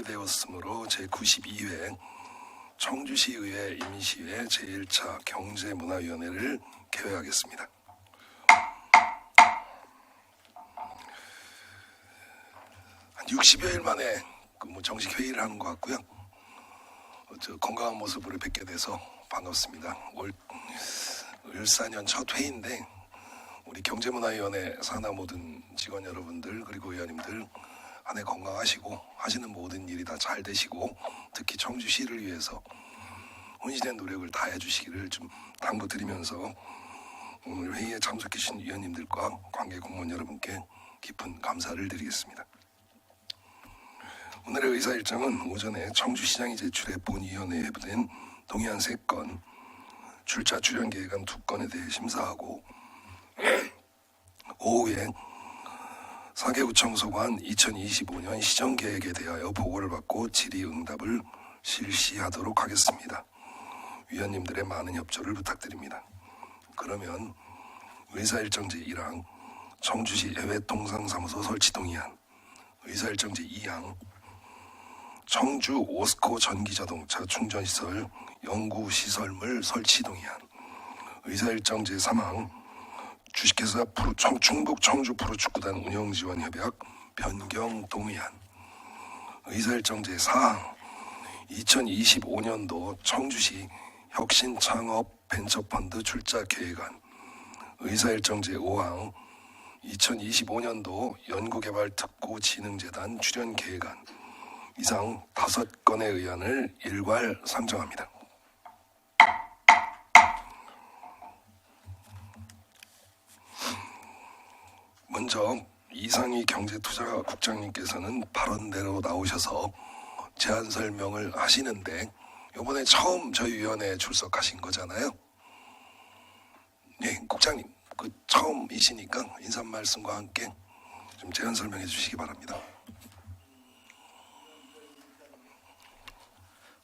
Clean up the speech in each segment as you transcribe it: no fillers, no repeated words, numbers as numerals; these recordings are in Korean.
되었으므로 제92회 청주시의회 임시회 제1차 경제문화위원회를 개회하겠습니다. 한 60여일 만에 정식 회의를 하는 것 같고요. 건강한 모습으로 뵙게 돼서 반갑습니다. 올 14년 첫 회의인데 우리 경제문화위원회 산하 모든 직원 여러분들 그리고 의원님들 한 해 건강하시고 하시는 모든 일이 다 잘 되시고 특히 청주시를 위해서 혼신의 노력을 다해 주시기를 좀 당부드리면서 오늘 회의에 참석해 주신 위원님들과 관계 공무원 여러분께 깊은 감사를 드리겠습니다. 오늘의 의사 일정은 오전에 청주시장이 제출해 본위원회에 회부된 동의안 3건, 출자 출연 계획안 2건에 대해 심사하고 오후에 사개구청 소관 2025년 시정계획에 대하여 보고를 받고 질의응답을 실시하도록 하겠습니다. 위원님들의 많은 협조를 부탁드립니다. 그러면 의사일정 제1항 청주시 해외통상사무소 설치 동의안, 의사일정 제2항 청주 오스코 전기자동차 충전시설 연구시설물 설치 동의안, 의사일정 제3항 주식회사 충북 청주 프로축구단 운영지원협약 변경 동의안, 의사일정 제4항 2025년도 청주시 혁신창업 벤처펀드 출자 계획안, 의사일정 제5항 2025년도 연구개발특구진흥재단 출연 계획안, 이상 5건의 의안을 일괄 상정합니다. 먼저 이상희 경제투자국장님께서는 발언대로 나오셔서 제안 설명을 하시는데 이번에 처음 저희 위원회에 출석하신 거잖아요. 네, 국장님 처음이시니까 인사 말씀과 함께 좀 제안 설명해 주시기 바랍니다.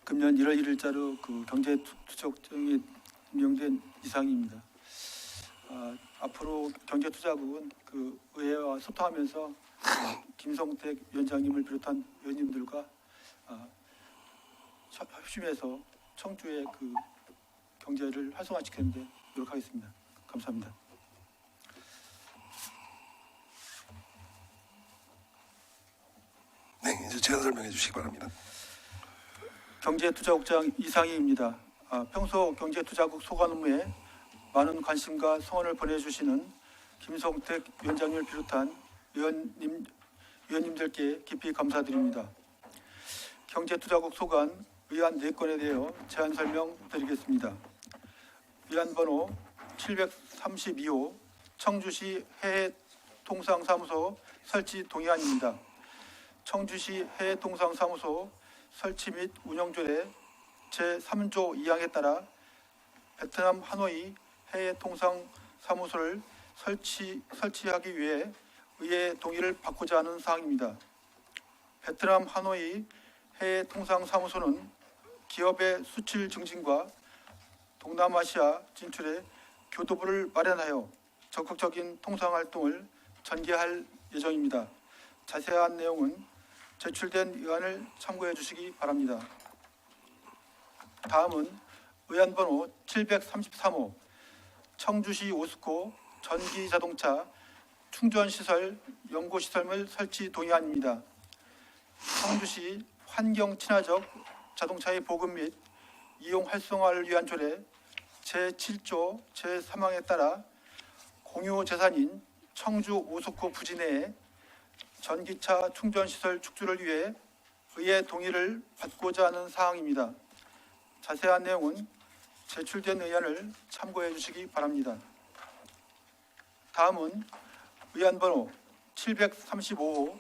금년 1월 1일자로 경제투자국장에 임명된 이상희입니다. 앞으로 경제투자국은 의회와 소통하면서 김성택 위원장님을 비롯한 위원님들과 협심해서 청주의 경제를 활성화시키는 데 노력하겠습니다. 감사합니다. 네, 이제 제안 설명해 주시기 바랍니다. 경제투자국장 이상희입니다. 평소 경제투자국 소관 업무에 많은 관심과 성원을 보내주시는 김성택 위원장님을 비롯한 위원님들께 깊이 감사드립니다. 경제투자국 소관 의안 4건에 대하여 제안 설명드리겠습니다. 의안 번호 732호 청주시 해외통상사무소 설치 동의안입니다. 청주시 해외통상사무소 설치 및 운영조례 제3조 2항에 따라 베트남 하노이 해외통상사무소를 설치하기 위해 의회의 동의를 받고자 하는 사항입니다. 베트남 하노이 해외통상사무소는 기업의 수출 증진과 동남아시아 진출에 교두보를 마련하여 적극적인 통상활동을 전개할 예정입니다. 자세한 내용은 제출된 의안을 참고해 주시기 바랍니다. 다음은 의안 번호 733호 청주시 오스코 전기자동차 충전시설 연구시설물 설치 동의안입니다. 청주시 환경친화적 자동차의 보급 및 이용 활성화를 위한 조례 제7조 제3항에 따라 공유재산인 청주 오스코 부지 내에 전기차 충전시설 축조를 위해 의회 동의를 받고자 하는 사항입니다. 자세한 내용은 제출된 의안을 참고해 주시기 바랍니다. 다음은 의안 번호 735호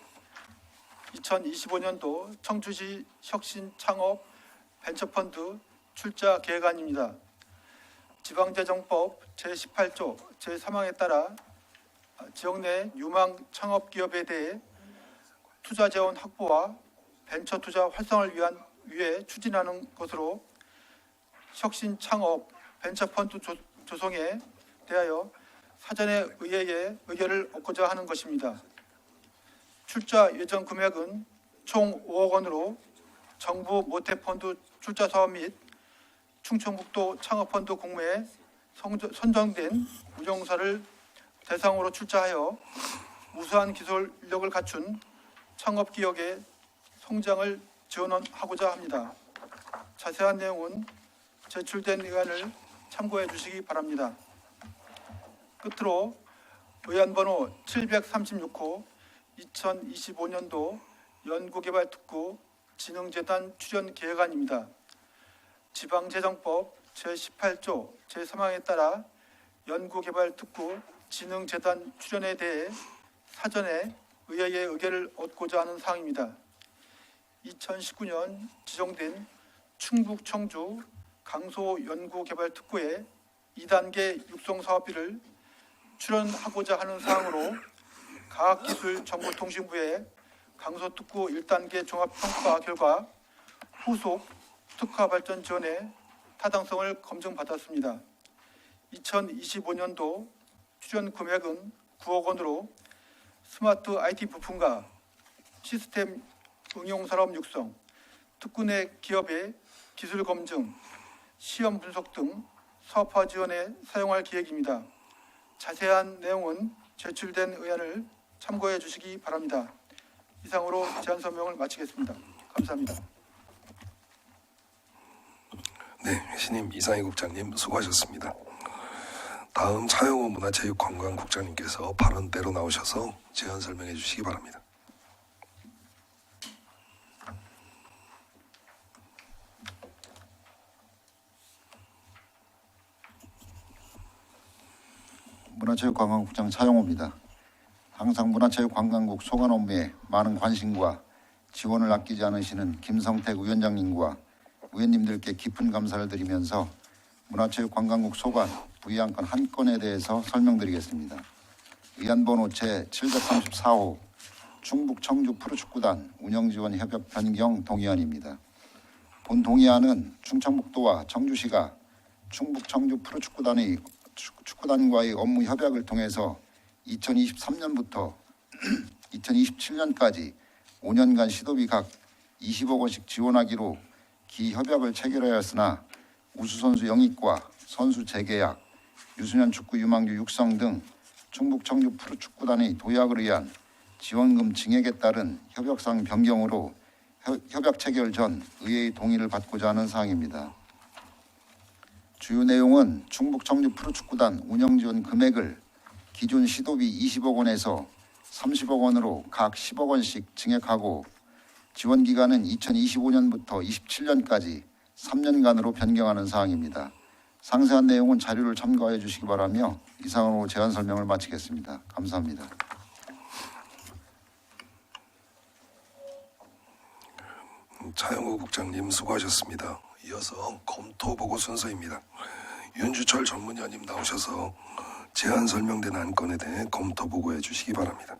2025년도 청주시 혁신창업 벤처펀드 출자 계획안입니다. 지방재정법 제18조 제3항에 따라 지역 내 유망 창업기업에 대해 투자재원 확보와 벤처투자 활성화를 위해 추진하는 것으로 혁신창업 벤처펀드 조성에 대하여 사전에 의회의 의결을 얻고자 하는 것입니다. 출자 예정 금액은 총 5억 원으로 정부 모태펀드 출자 사업 및 충청북도 창업펀드 공모에 선정된 운영사를 대상으로 출자하여 우수한 기술 인력을 갖춘 창업기업의 성장을 지원하고자 합니다. 자세한 내용은 제출된 의안을 참고해 주시기 바랍니다. 끝으로 의안번호 736호 2025년도 연구개발특구 진흥재단 출연 계획안입니다. 지방재정법 제18조 제3항에 따라 연구개발특구 진흥재단 출연에 대해 사전에 의회의 의결을 얻고자 하는 사항입니다. 2019년 지정된 충북 청주 강소 연구개발특구의 2단계 육성사업비를 출연하고자 하는 사항으로 과학기술정보통신부의 강소특구 1단계 종합평가 결과 후속 특화발전 지원의 타당성을 검증받았습니다. 2025년도 출연 금액은 9억 원으로 스마트 IT 부품과 시스템 응용산업 육성, 특구 내 기업의 기술 검증, 시험 분석 등 사업화 지원에 사용할 계획입니다. 자세한 내용은 제출된 의안을 참고해 주시기 바랍니다. 이상으로 제안 설명을 마치겠습니다. 감사합니다. 네, 신임 이상희 국장님 수고하셨습니다. 다음 차영호 문화체육관광국장님께서 발언대로 나오셔서 제안 설명해 주시기 바랍니다. 문화체육관광국장 차영호입니다. 항상 문화체육관광국 소관 업무에 많은 관심과 지원을 아끼지 않으시는 김성택 위원장님과 위원님들께 깊은 감사를 드리면서 문화체육관광국 소관 부의안건 한 건에 대해서 설명드리겠습니다. 의안번호 제734호 충북 청주 프로축구단 운영지원 협약 변경 동의안입니다. 본 동의안은 충청북도와 청주시가 충북 청주 축구단과의 업무 협약을 통해서 2023년부터 2027년까지 5년간 시도비 각 20억 원씩 지원하기로 기 협약을 체결하였으나 우수선수 영입과 선수 재계약, 유소년 축구 유망주 육성 등 충북 청주 프로축구단의 도약을 위한 지원금 증액에 따른 협약상 변경으로 협약 체결 전 의회의 동의를 받고자 하는 사항입니다. 주요 내용은 충북 청주 프로축구단 운영지원 금액을 기존 시도비 20억 원에서 30억 원으로 각 10억 원씩 증액하고 지원 기간은 2025년부터 27년까지 3년간으로 변경하는 사항입니다. 상세한 내용은 자료를 참고해 주시기 바라며 이상으로 제안 설명을 마치겠습니다. 감사합니다. 차영호 국장님 수고하셨습니다. 이어서 검토 보고 순서입니다. 윤주철 전문위원님 나오셔서 제안 설명된 안건에 대해 검토 보고해 주시기 바랍니다.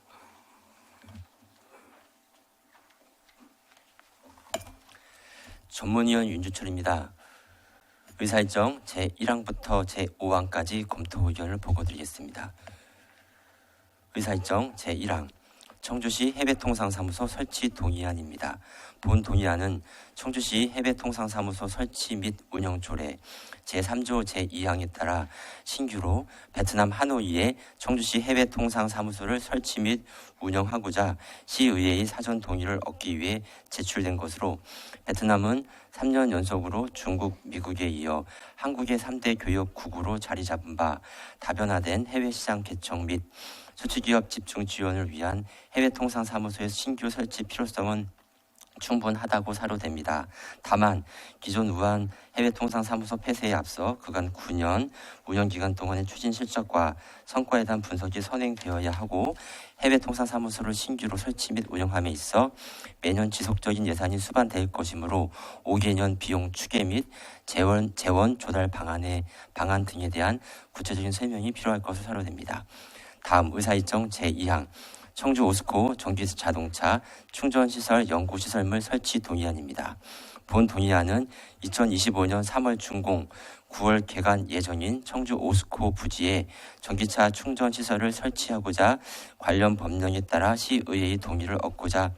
전문위원 윤주철입니다. 의사일정 제1항부터 제5항까지 검토 의견을 보고드리겠습니다. 의사일정 제1항 청주시 해외통상사무소 설치 동의안입니다. 본 동의안은 청주시 해외통상사무소 설치 및 운영 조례 제3조 제2항에 따라 신규로 베트남 하노이에 청주시 해외통상사무소를 설치 및 운영하고자 시의회의 사전 동의를 얻기 위해 제출된 것으로 베트남은 3년 연속으로 중국, 미국에 이어 한국의 3대 교역 국으로 자리 잡은 바 다변화된 해외 시장 개척 및 수출기업 집중 지원을 위한 해외통상사무소의 신규 설치 필요성은 충분하다고 사료됩니다. 다만 기존 우한 해외통상사무소 폐쇄에 앞서 그간 9년 운영기간 동안의 추진 실적과 성과에 대한 분석이 선행되어야 하고 해외통상사무소를 신규로 설치 및 운영함에 있어 매년 지속적인 예산이 수반될 것이므로 5개년 비용 추계 및 재원 조달 방안 등에 대한 구체적인 설명이 필요할 것으로 사료됩니다. 다음 의사일정 제2항 청주 오스코 전기자동차 충전시설 연구시설물 설치 동의안입니다. 본 동의안은 2025년 3월 준공, 9월 개관 예정인 청주 오스코 부지에 전기차 충전시설을 설치하고자 관련 법령에 따라 시의회의 동의를 얻고자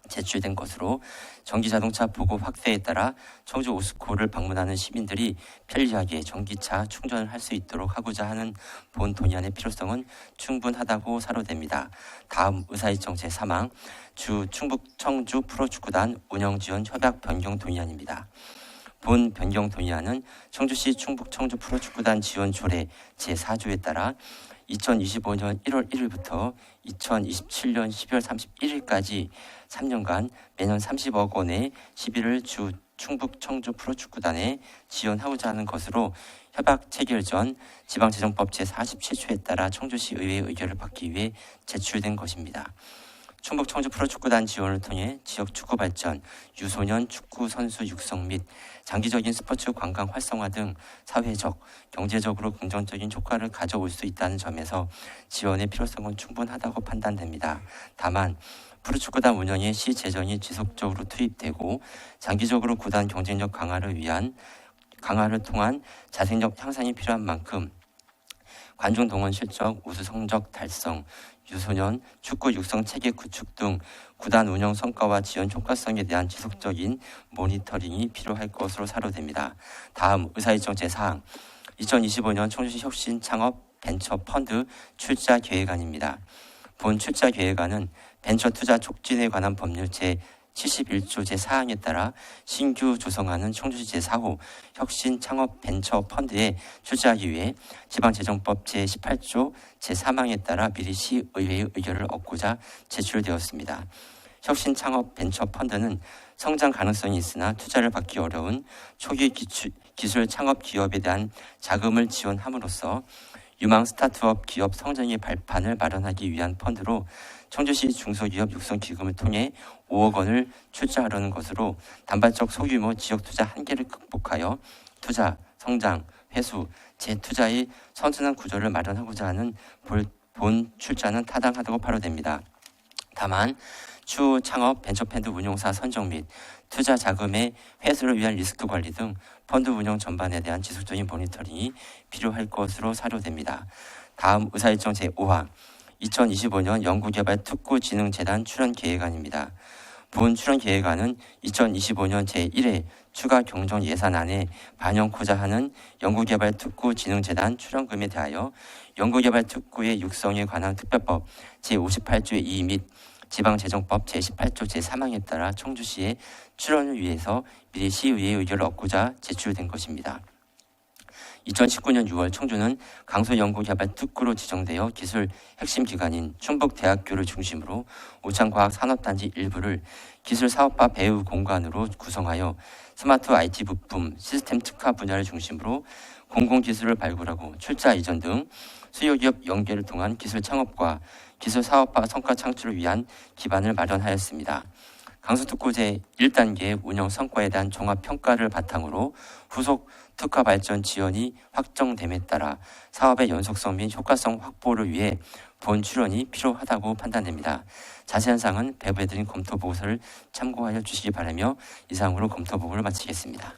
제출된 것으로 전기자동차 보급 확대에 따라 청주 오스코를 방문하는 시민들이 편리하게 전기차 충전을 할 수 있도록 하고자 하는 본 동의안의 필요성은 충분하다고 사료됩니다. 다음 의사일정 제3항 주 충북 청주 프로축구단 운영지원 협약 변경 동의안입니다. 본 변경 동의안은 청주시 충북 청주 프로축구단 지원 조례 제4조에 따라 2025년 1월 1일부터 2027년 12월 31일까지 3년간 매년 30억 원의 시비를 주 충북 청주 프로축구단에 지원하고자 하는 것으로 협약 체결 전 지방재정법 제47조에 따라 청주시 의회의 의결을 받기 위해 제출된 것입니다. 충북 청주 프로축구단 지원을 통해 지역 축구 발전, 유소년 축구 선수 육성 및 장기적인 스포츠 관광 활성화 등 사회적, 경제적으로 긍정적인 효과를 가져올 수 있다는 점에서 지원의 필요성은 충분하다고 판단됩니다. 다만 프로축구단 운영에 시 재정이 지속적으로 투입되고 장기적으로 구단 경쟁력 강화를 통한 자생력 향상이 필요한 만큼 관중 동원 실적, 우수 성적 달성, 유소년 축구 육성 체계 구축 등 구단 운영 성과와 지원 효과성에 대한 지속적인 모니터링이 필요할 것으로 사료됩니다. 다음 의사일정 제4항 2025년 청주시 혁신 창업 벤처 펀드 출자 계획안입니다. 본 출자 계획안은 벤처 투자 촉진에 관한 법률 제71조 제4항에 따라 신규 조성하는 청주시 제4호 혁신 창업 벤처 펀드에 출자하기 위해 지방재정법 제18조 제3항에 따라 미리 시의회의 의결을 얻고자 제출되었습니다. 혁신 창업 벤처 펀드는 성장 가능성이 있으나 투자를 받기 어려운 초기 기술 창업 기업에 대한 자금을 지원함으로써 유망 스타트업 기업 성장의 발판을 마련하기 위한 펀드로 청주시 중소기업 육성 기금을 통해 5억 원을 출자하려는 것으로 단발적 소규모 지역 투자 한계를 극복하여 투자, 성장, 회수, 재투자의 선순환 구조를 마련하고자 하는 본 출자는 타당하다고 발표됩니다. 다만 추후 창업 벤처펀드 운용사 선정 및 투자 자금의 회수를 위한 리스크 관리 등 펀드 운영 전반에 대한 지속적인 모니터링이 필요할 것으로 사료됩니다. 다음 의사일정 제5항 2025년 연구개발 특구진흥재단 출연 계획안입니다. 본 출연 계획안은 2025년 제1회 추가 경정 예산안에 반영코자 하는 연구개발 특구진흥재단 출연금에 대하여 연구개발 특구의 육성에 관한 특별법 제58조의 2 및 지방재정법 제18조 제3항에 따라 청주시의 출연을 위해서 미리 시의회의 의결을 얻고자 제출된 것입니다. 2019년 6월 청주는 강소연구개발 특구로 지정되어 기술 핵심 기관인 충북대학교를 중심으로 오창과학산업단지 일부를 기술사업화 배후 공간으로 구성하여 스마트 IT 부품, 시스템 특화 분야를 중심으로 공공기술을 발굴하고 출자 이전 등 수요기업 연계를 통한 기술 창업과 기술 사업화 성과 창출을 위한 기반을 마련하였습니다. 강서특구 제1단계의 운영 성과에 대한 종합평가를 바탕으로 후속 특화 발전 지원이 확정됨에 따라 사업의 연속성 및 효과성 확보를 위해 본 출연이 필요하다고 판단됩니다. 자세한 사항은 배부해드린 검토보고서를 참고하여 주시기 바라며 이상으로 검토보고를 마치겠습니다.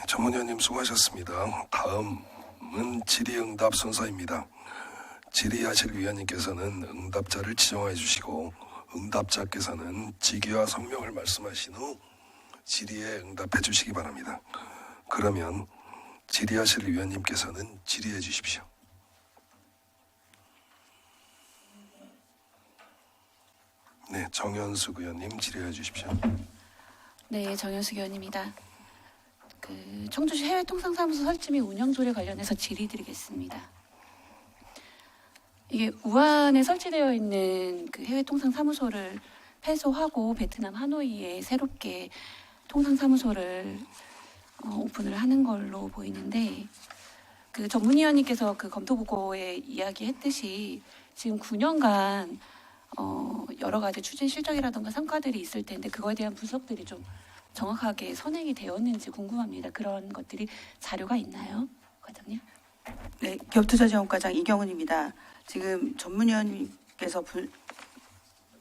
전문위원님 수고하셨습니다. 다음은 질의응답 순서입니다. 질의하실 위원님께서는 응답자를 지정해 주시고 응답자께서는 직위와 성명을 말씀하신 후 질의에 응답해 주시기 바랍니다. 그러면 질의하실 위원님께서는 질의해 주십시오. 네, 정현숙 의원님 질의해 주십시오. 네, 정현숙 의원입니다. 청주시 해외통상사무소 설치 및 운영 조례 관련해서 질의드리겠습니다. 이게 우한에 설치되어 있는 그 해외통상사무소를 폐소하고 베트남 하노이에 새롭게 통상사무소를 오픈을 하는 걸로 보이는데, 그 전문위원님께서 그 검토보고에 이야기했듯이 지금 9년간 여러 가지 추진 실적이라든가 성과들이 있을 텐데 그거에 대한 분석들이 좀 정확하게 선행이 되었는지 궁금합니다. 그런 것들이 자료가 있나요, 과장님? 네, 기업투자지원과장 이경은입니다. 지금 전문위원님께서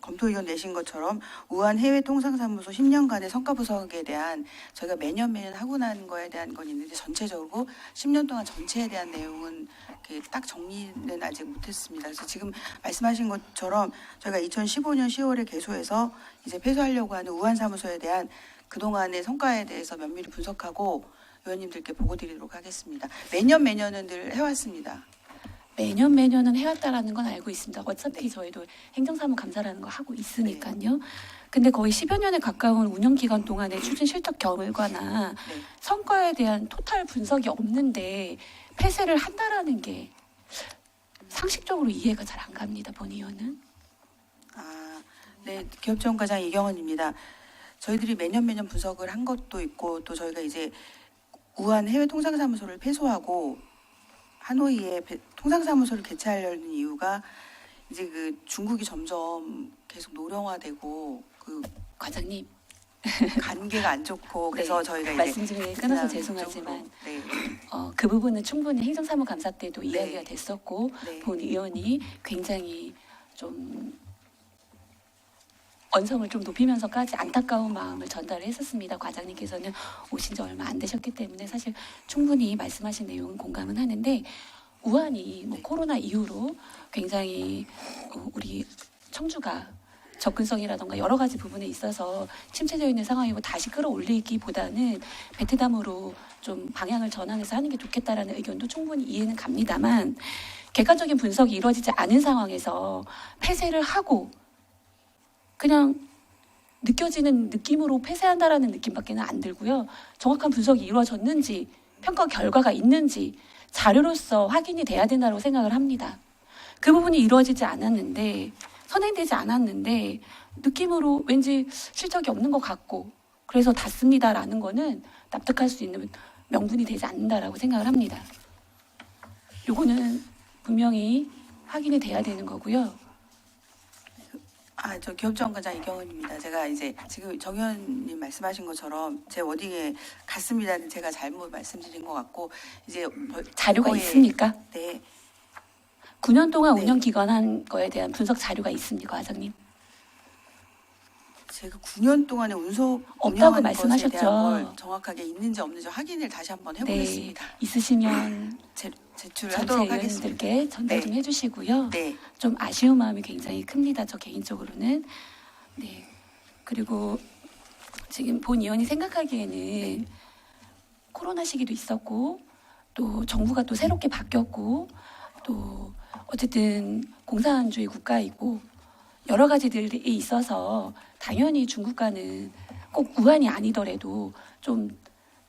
검토 의견 내신 것처럼 우한 해외 통상사무소 10년간의 성과 분석에 대한 저희가 매년 하고 난 거에 대한 건 있는데 전체적으로 10년 동안 전체에 대한 내용은 이렇게 딱 정리는 아직 못했습니다. 그래서 지금 말씀하신 것처럼 저희가 2015년 10월에 개소해서 이제 폐소하려고 하는 우한 사무소에 대한 그동안의 성과에 대해서 면밀히 분석하고 의원님들께 보고 드리도록 하겠습니다. 매년은 늘 해왔습니다. 매년은 해왔다라는 건 알고 있습니다. 어차피 저희도 행정사무감사라는 거 하고 있으니까요. 근데 거의 10여 년에 가까운 운영기간 동안의 추진 실적 결과나 네. 성과에 대한 토탈 분석이 없는데 폐쇄를 한다라는 게 상식적으로 이해가 잘 안 갑니다. 본 의원은. 네, 기업지원과장 이경원입니다. 저희들이 매년 분석을 한 것도 있고 또 저희가 이제 우한 해외 통상사무소를 폐소하고 하노이에 통상사무소를 개최하려는 이유가 이제 그 중국이 점점 계속 노령화되고 그 과장님 관계가 안 좋고 그래서 네, 저희가 이제 말씀 중에 끊어서 베트남 죄송하지만 쪽으로, 네, 그 부분은 충분히 행정사무감사 때도 네. 이야기가 됐었고 네. 본 의원이 굉장히 좀 언성을 좀 높이면서까지 안타까운 마음을 전달을 했었습니다. 과장님께서는 오신 지 얼마 안 되셨기 때문에 사실 충분히 말씀하신 내용은 공감은 하는데 우한이 뭐 코로나 이후로 굉장히 우리 청주가 접근성이라던가 여러 가지 부분에 있어서 침체되어 있는 상황이고 다시 끌어올리기보다는 베트남으로 좀 방향을 전환해서 하는 게 좋겠다라는 의견도 충분히 이해는 갑니다만 객관적인 분석이 이루어지지 않은 상황에서 폐쇄를 하고 그냥 느껴지는 느낌으로 폐쇄한다라는 느낌밖에는 안 들고요. 정확한 분석이 이루어졌는지 평가 결과가 있는지 자료로서 확인이 돼야 된다고 생각을 합니다. 그 부분이 이루어지지 않았는데 선행되지 않았는데 느낌으로 왠지 실적이 없는 것 같고 그래서 닫습니다라는 거는 납득할 수 있는 명분이 되지 않는다라고 생각을 합니다. 요거는 분명히 확인이 돼야 되는 거고요. 저 기업지원과장 이경원입니다. 제가 이제 지금 정 의원님 말씀하신 것처럼 제 워딩에 같습니다는 제가 잘못 말씀드린 것 같고 이제 자료가 거에- 있습니까? 네, 9년 동안 네. 운영 기간한 거에 대한 분석 자료가 있습니까, 과장님? 제가 9년 동안의 없다고 운영한 것에 말씀하셨죠. 대한 걸 정확하게 있는지 없는지 확인을 다시 한번 해보겠습니다. 네, 있으시면 제출을 전체 하도록 하겠습니다. 의원님들께 전달 네. 좀 해주시고요. 네, 좀 아쉬운 마음이 굉장히 큽니다. 저 개인적으로는. 네. 그리고 지금 본 의원이 생각하기에는 코로나 시기도 있었고 또 정부가 또 새롭게 바뀌었고 또 어쨌든 공산주의 국가이고 여러 가지들이 있어서 당연히 중국과는 꼭 우한이 아니더라도 좀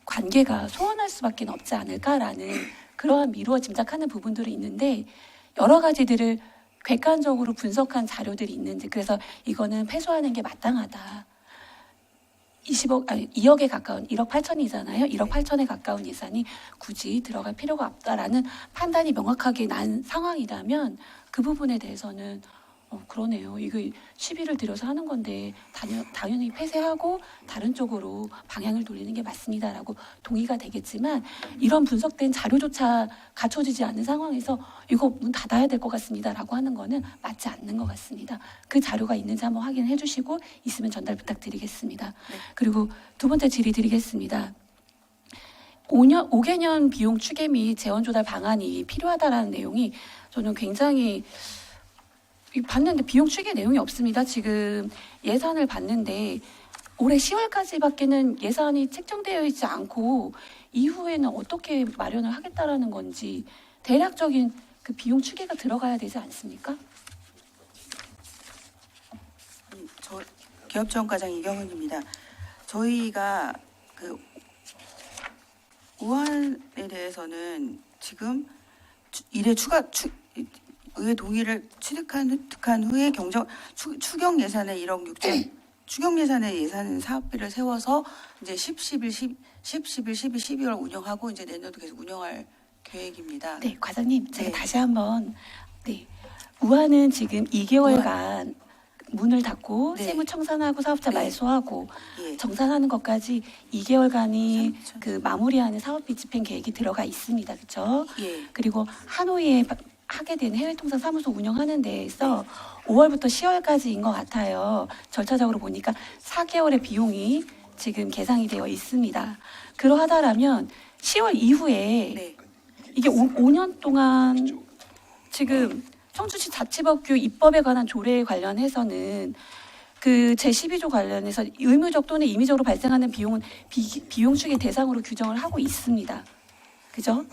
관계가 소원할 수밖에 없지 않을까라는 그러한 미루어 짐작하는 부분들이 있는데 여러 가지들을 객관적으로 분석한 자료들이 있는지 그래서 이거는 패소하는 게 마땅하다. 2억에 가까운 1억 8천이잖아요. 1억 8천에 가까운 예산이 굳이 들어갈 필요가 없다라는 판단이 명확하게 난 상황이라면 그 부분에 대해서는 그러네요. 이거 시비를 들여서 하는 건데 당연히 폐쇄하고 다른 쪽으로 방향을 돌리는 게 맞습니다라고 동의가 되겠지만 이런 분석된 자료조차 갖춰지지 않은 상황에서 이거 문 닫아야 될 것 같습니다라고 하는 거는 맞지 않는 것 같습니다. 그 자료가 있는지 한번 확인해 주시고 있으면 전달 부탁드리겠습니다. 네. 그리고 두 번째 질의 드리겠습니다. 5개년 비용 추계 및 재원 조달 방안이 필요하다라는 내용이 저는 굉장히 봤는데 비용 추계 내용이 없습니다. 지금 예산을 봤는데 올해 10월까지밖에는 예산이 책정되어 있지 않고 이후에는 어떻게 마련을 하겠다라는 건지 대략적인 그 비용 추계가 들어가야 되지 않습니까? 저 기업지원과장 이경은입니다. 저희가 그 우한에 대해서는 지금 의회 동의를 득한 후에 추경 예산에 1억 6천 추경 예산에 예산 사업비를 세워서 이제 11, 12월 운영하고 이제 내년도 계속 운영할 계획입니다. 네, 과장님, 제가 네. 다시 한번 우한은 지금 2개월간 문을 닫고 네. 세무 청산하고 사업자 네. 말소하고 예. 정산하는 것까지 2개월간이 참. 그 마무리하는 사업비 집행 계획이 들어가 있습니다. 그렇죠? 예. 그리고 하노이에 하게 된 해외통상사무소 운영하는 데에서 5월부터 10월까지인 것 같아요. 절차적으로 보니까 4개월의 비용이 지금 계상이 되어 있습니다. 그러하다라면 10월 이후에 네. 이게 5년 동안 지금 청주시 자치법규 입법에 관한 조례에 관련해서는 그 제12조 관련해서 의무적 또는 임의적으로 발생하는 비용은 비용 추계 대상으로 규정을 하고 있습니다. 그죠?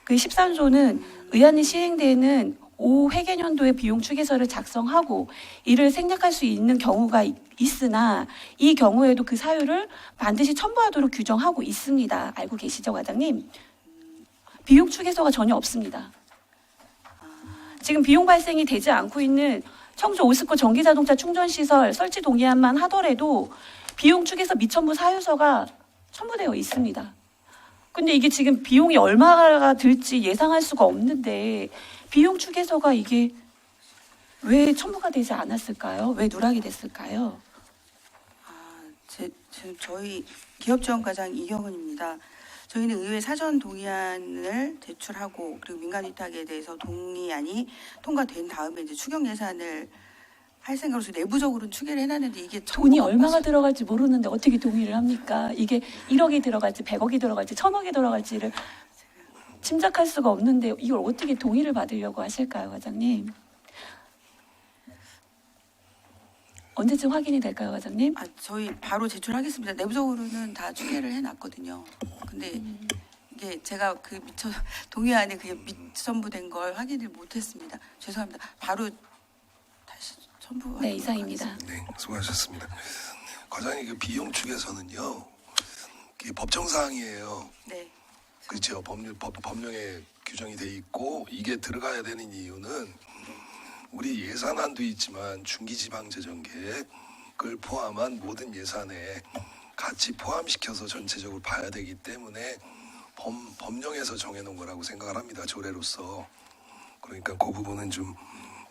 그 13조는 의안이 시행되는 5회계년도에 비용 추계서를 작성하고 이를 생략할 수 있는 경우가 있으나 이 경우에도 그 사유를 반드시 첨부하도록 규정하고 있습니다. 알고 계시죠, 과장님? 비용 추계서가 전혀 없습니다. 지금 비용 발생이 되지 않고 있는 청주 오스코 전기자동차 충전시설 설치 동의안만 하더라도 비용 추계서 미첨부 사유서가 첨부되어 있습니다. 근데 이게 지금 비용이 얼마가 들지 예상할 수가 없는데 비용 추계서가 이게 왜 첨부가 되지 않았을까요? 왜 누락이 됐을까요? 지금 저희 기업지원과장 이경은입니다. 저희는 의회 사전 동의안을 제출하고 그리고 민간 위탁에 대해서 동의안이 통과된 다음에 이제 추경 예산을 할 생각으로 내부적으로는 추계를 해놨는데 이게 돈이 얼마가 들어갈지 모르는데 어떻게 동의를 합니까? 이게 1억이 들어갈지 100억이 들어갈지 1000억이 들어갈지를 짐작할 수가 없는데 이걸 어떻게 동의를 받으려고 하실까요, 과장님? 언제쯤 확인이 될까요, 과장님? 저희 바로 제출하겠습니다. 내부적으로는 다 추계를 해놨거든요. 근데 이게 제가 그 동의안에 그게 미첨부된 걸 확인을 못했습니다. 죄송합니다. 바로 다시 첨부. 네, 이상입니다. 네, 수고하셨습니다. 과장님 그 비용 축에서는요, 그게 법정 사항이에요. 네. 그렇죠. 법령에 규정이 돼 있고 이게 들어가야 되는 이유는 우리 예산안도 있지만 중기지방재정계획을 포함한 모든 예산에 같이 포함시켜서 전체적으로 봐야 되기 때문에 법령에서 정해놓은 거라고 생각을 합니다. 조례로서. 그러니까 그 부분은 좀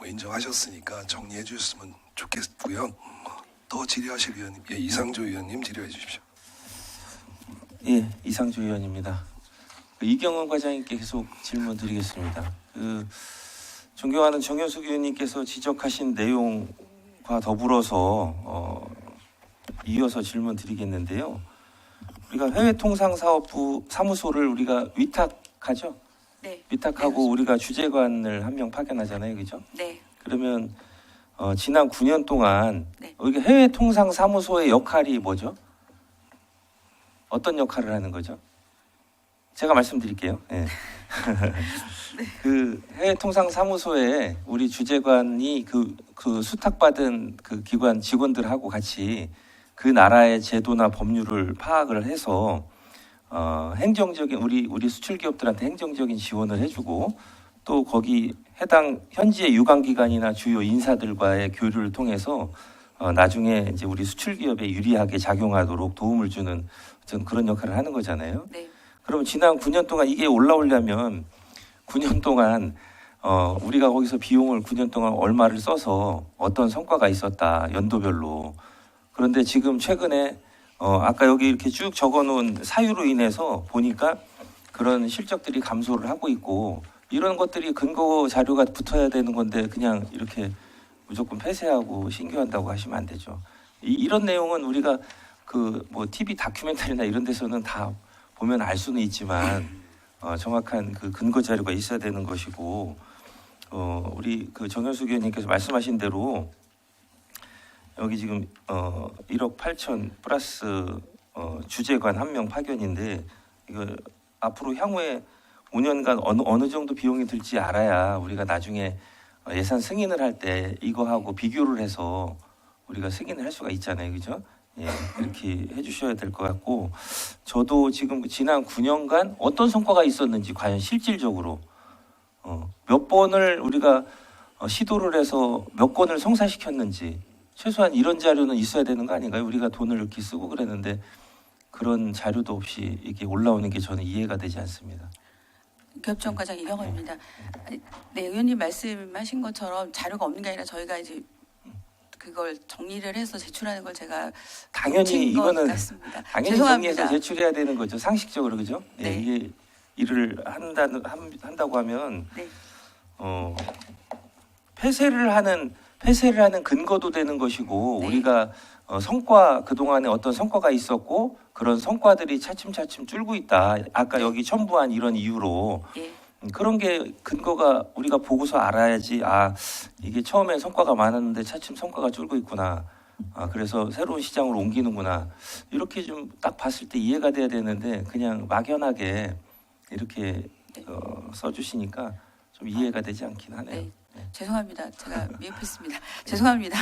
인정하셨으니까 정리해 주셨으면 좋겠고요. 더 질의하실 의원님, 예, 이상조 의원님 질의해 주십시오. 예, 이상조 의원입니다. 이경원 과장님께 계속 질문 드리겠습니다. 존경하는 정현숙 의원님께서 지적하신 내용과 더불어서 이어서 질문 드리겠는데요. 우리가 해외통상사업부 사무소를 우리가 위탁하죠? 네. 위탁하고 네, 우리가 주재관을 한 명 파견하잖아요, 그죠? 네. 그러면 지난 9년 동안 네. 여기 해외통상사무소의 역할이 뭐죠? 어떤 역할을 하는 거죠? 제가 말씀드릴게요. 예. 그 해외통상사무소에 우리 주재관이 그 수탁받은 그 기관 직원들하고 같이 그 나라의 제도나 법률을 파악을 해서 행정적인 우리 수출 기업들한테 행정적인 지원을 해주고 또 거기 해당 현지의 유관기관이나 주요 인사들과의 교류를 통해서 나중에 이제 우리 수출 기업에 유리하게 작용하도록 도움을 주는 어떤 그런 역할을 하는 거잖아요. 네. 그럼 지난 9년 동안 이게 올라오려면 9년 동안 우리가 거기서 비용을 9년 동안 얼마를 써서 어떤 성과가 있었다 연도별로. 그런데 지금 최근에 아까 여기 이렇게 쭉 적어놓은 사유로 인해서 보니까 그런 실적들이 감소를 하고 있고 이런 것들이 근거 자료가 붙어야 되는 건데 그냥 이렇게 무조건 폐쇄하고 신규한다고 하시면 안 되죠. 이런 내용은 우리가 그 뭐 TV 다큐멘터리나 이런 데서는 다 보면 알 수는 있지만 정확한 그 근거 자료가 있어야 되는 것이고 우리 그 정현숙 의원님께서 말씀하신 대로 여기 지금 1억 8천 플러스 주재관 한 명 파견인데 이거 앞으로 향후에 5년간 어느 정도 비용이 들지 알아야 우리가 나중에 예산 승인을 할 때 이거하고 비교를 해서 우리가 승인을 할 수가 있잖아요, 그죠? 예, 이렇게 해주셔야 될 것 같고 저도 지금 지난 9년간 어떤 성과가 있었는지 과연 실질적으로 몇 번을 우리가 시도를 해서 몇 건을 성사시켰는지 최소한 이런 자료는 있어야 되는 거 아닌가요? 우리가 돈을 이렇게 쓰고 그랬는데 그런 자료도 없이 이게 올라오는 게 저는 이해가 되지 않습니다. 기업지원과장 이경원입니다. 네, 의원님 말씀하신 것처럼 자료가 없는 게 아니라 저희가 이제 그걸 정리를 해서 제출하는 걸 제가 당연히 놓친 것 이거는 같습니다. 당연히 죄송합니다. 정리해서 제출해야 되는 거죠. 상식적으로 그죠? 네. 예, 이게 일을 한다고 하면 네. 폐쇄를 하는 근거도 되는 것이고 네. 우리가 성과 그동안에 어떤 성과가 있었고 그런 성과들이 차츰차츰 줄고 있다. 아까 여기 첨부한 이런 이유로 예. 그런 게 근거가 우리가 보고서 알아야지. 아, 이게 처음에 성과가 많았는데 차츰 성과가 줄고 있구나. 아, 그래서 새로운 시장으로 옮기는구나. 이렇게 좀 딱 봤을 때 이해가 돼야 되는데 그냥 막연하게 이렇게 써주시니까 좀 이해가 되지 않긴 하네요. 네. 죄송합니다. 제가 미흡했습니다. 죄송합니다.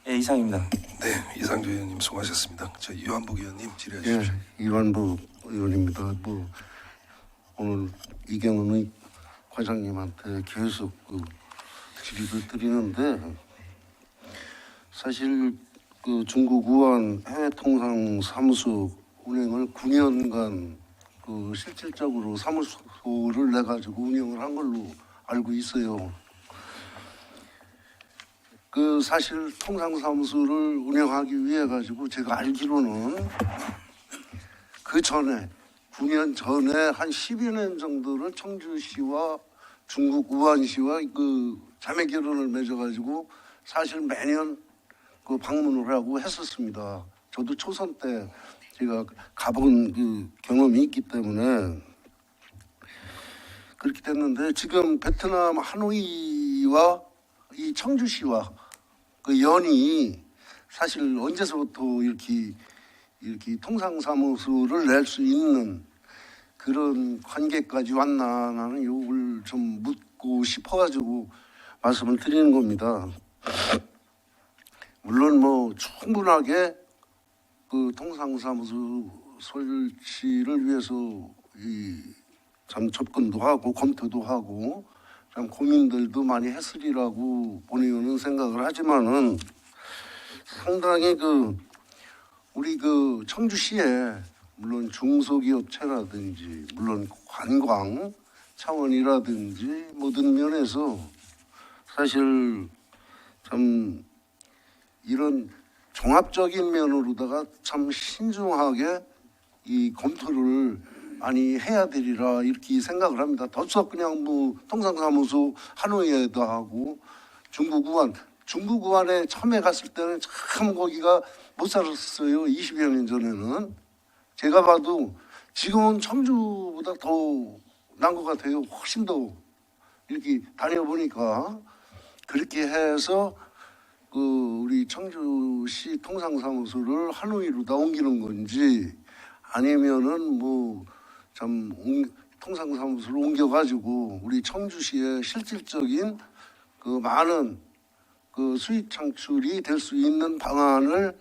예, 이상입니다. 네, 이상조 의원님 수고하셨습니다. 저 유한복 의원님 질의해 예, 주십시오. 이완부 의원입니다. 오늘 이경은 과장님한테 계속 질의를 드리는데 사실 중국 우한 해외통상사무소 운영을 9년간 실질적으로 사무소를 내 가지고 운영을 한 걸로 알고 있어요. 사실 통상사무소를 운영하기 위해 가지고 제가 알기로는 그 전에 9년 전에 한 10여 년 정도를 청주시와 중국 우한시와 자매 결혼을 맺어 가지고 사실 매년 방문을 하고 했었습니다. 저도 초선 때 제가 가본 경험이 있기 때문에 그렇게 됐는데 지금 베트남 하노이와 이 청주시와 연이 사실 언제서부터 이렇게 통상사무소를 낼 수 있는 그런 관계까지 왔나 나는 이걸 좀 묻고 싶어가지고 말씀을 드리는 겁니다. 물론 충분하게 통상사무소 설치를 위해서 참 접근도 하고 검토도 하고 참 고민들도 많이 했으리라고 본의원은 생각을 하지만은 상당히 우리 청주시에 물론 중소기업체라든지 물론 관광 차원이라든지 모든 면에서 사실 참 이런 종합적인 면으로다가 참 신중하게 이 검토를 많이 해야 되리라 이렇게 생각을 합니다. 덜썩 그냥 통상사무소 하노이에다 하고 중국 우한에 처음에 갔을 때는 참 거기가 못 살았어요. 20여 년 전에는. 제가 봐도 지금은 청주보다 더 난 것 같아요. 훨씬 더 이렇게 다녀보니까 그렇게 해서 우리 청주시 통상사무소를 하노이로다 옮기는 건지 아니면은 참 통상사무소를 옮겨가지고 우리 청주시의 실질적인 많은 수익 창출이 될 수 있는 방안을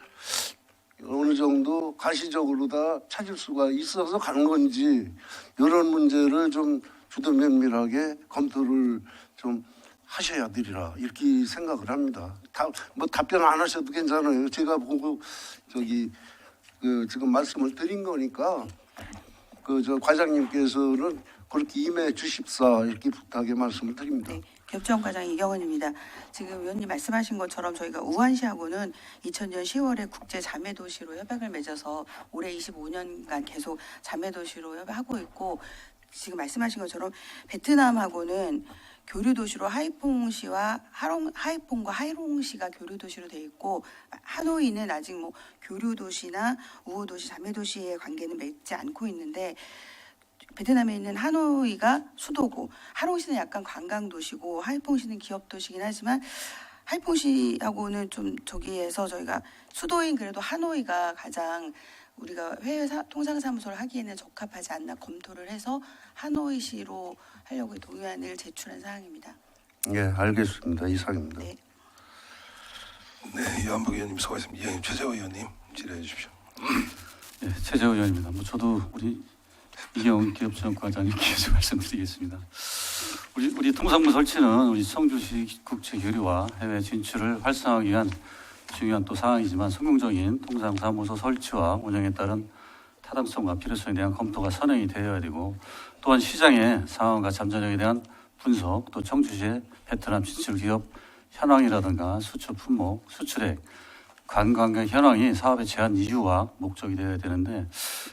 어느 정도 가시적으로 다 찾을 수가 있어서 가는 건지 이런 문제를 좀 주도면밀하게 검토를 좀 하셔야 되리라 이렇게 생각을 합니다. 답변 안 하셔도 괜찮아요. 제가 보고 지금 말씀을 드린 거니까 저 과장님께서는 그렇게 임해 주십사 이렇게 부탁의 말씀을 드립니다. 네, 기업지원 과장 이경은입니다. 지금 의원님 말씀하신 것처럼 저희가 우한시하고는 2000년 10월에 국제 자매도시로 협약을 맺어서 올해 25년간 계속 자매도시로 협약하고 있고 지금 말씀하신 것처럼 베트남하고는 교류도시로 하이퐁시와 하이퐁과 하이롱시가 교류도시로 돼 있고 하노이는 아직 교류도시나 우호도시, 자매도시의 관계는 맺지 않고 있는데 베트남에 있는 하노이가 수도고 하롱시는 약간 관광도시고 하이퐁시는 기업도시긴 하지만 하이퐁시하고는 좀 저기에서 저희가 수도인 그래도 하노이가 가장 우리가 해외 통상사무소를 하기에는 적합하지 않나 검토를 해서 하노이시로 하려고 동의안을 제출한 사항입니다. 예, 알겠습니다. 이상입니다. 네. 네, 유한복 의원님 수고하셨습니다. 이왕님 최재호 의원님 질의해 주십시오. 네, 최재호 의원입니다. 저도 우리 이경 기업지원과장님께 말씀드리겠습니다. 우리 통상무 설치는 우리 청주시 국제 교류와 해외 진출을 활성화하기 위한 중요한 또 사항이지만 성공적인 통상사무소 설치와 운영에 따른 타당성과 필요성에 대한 검토가 선행이 되어야 되고 또한 시장의 상황과 잠재력에 대한 분석 또 청주시의 베트남 진출 기업 현황이라든가 수출 품목, 수출액, 관광객 현황이 사업의 제한 이유와 목적이 되어야 되는데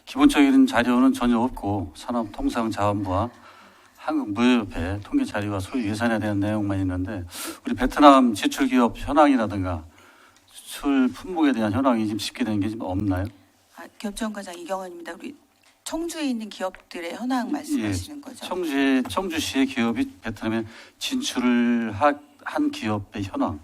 기본적인 자료는 전혀 없고 산업통상자원부와 한국무역협회 통계 자료와 소유 예산에 대한 내용만 있는데 우리 베트남 지출 기업 현황이라든가 수출 품목에 대한 현황이 지금 집계된 게 지금 없나요? 기업지원과장 이경원입니다. 우리 청주에 있는 기업들의 현황 말씀하시는 거죠? 청주시의 기업이 베트남에 진출을 한 기업의 현황.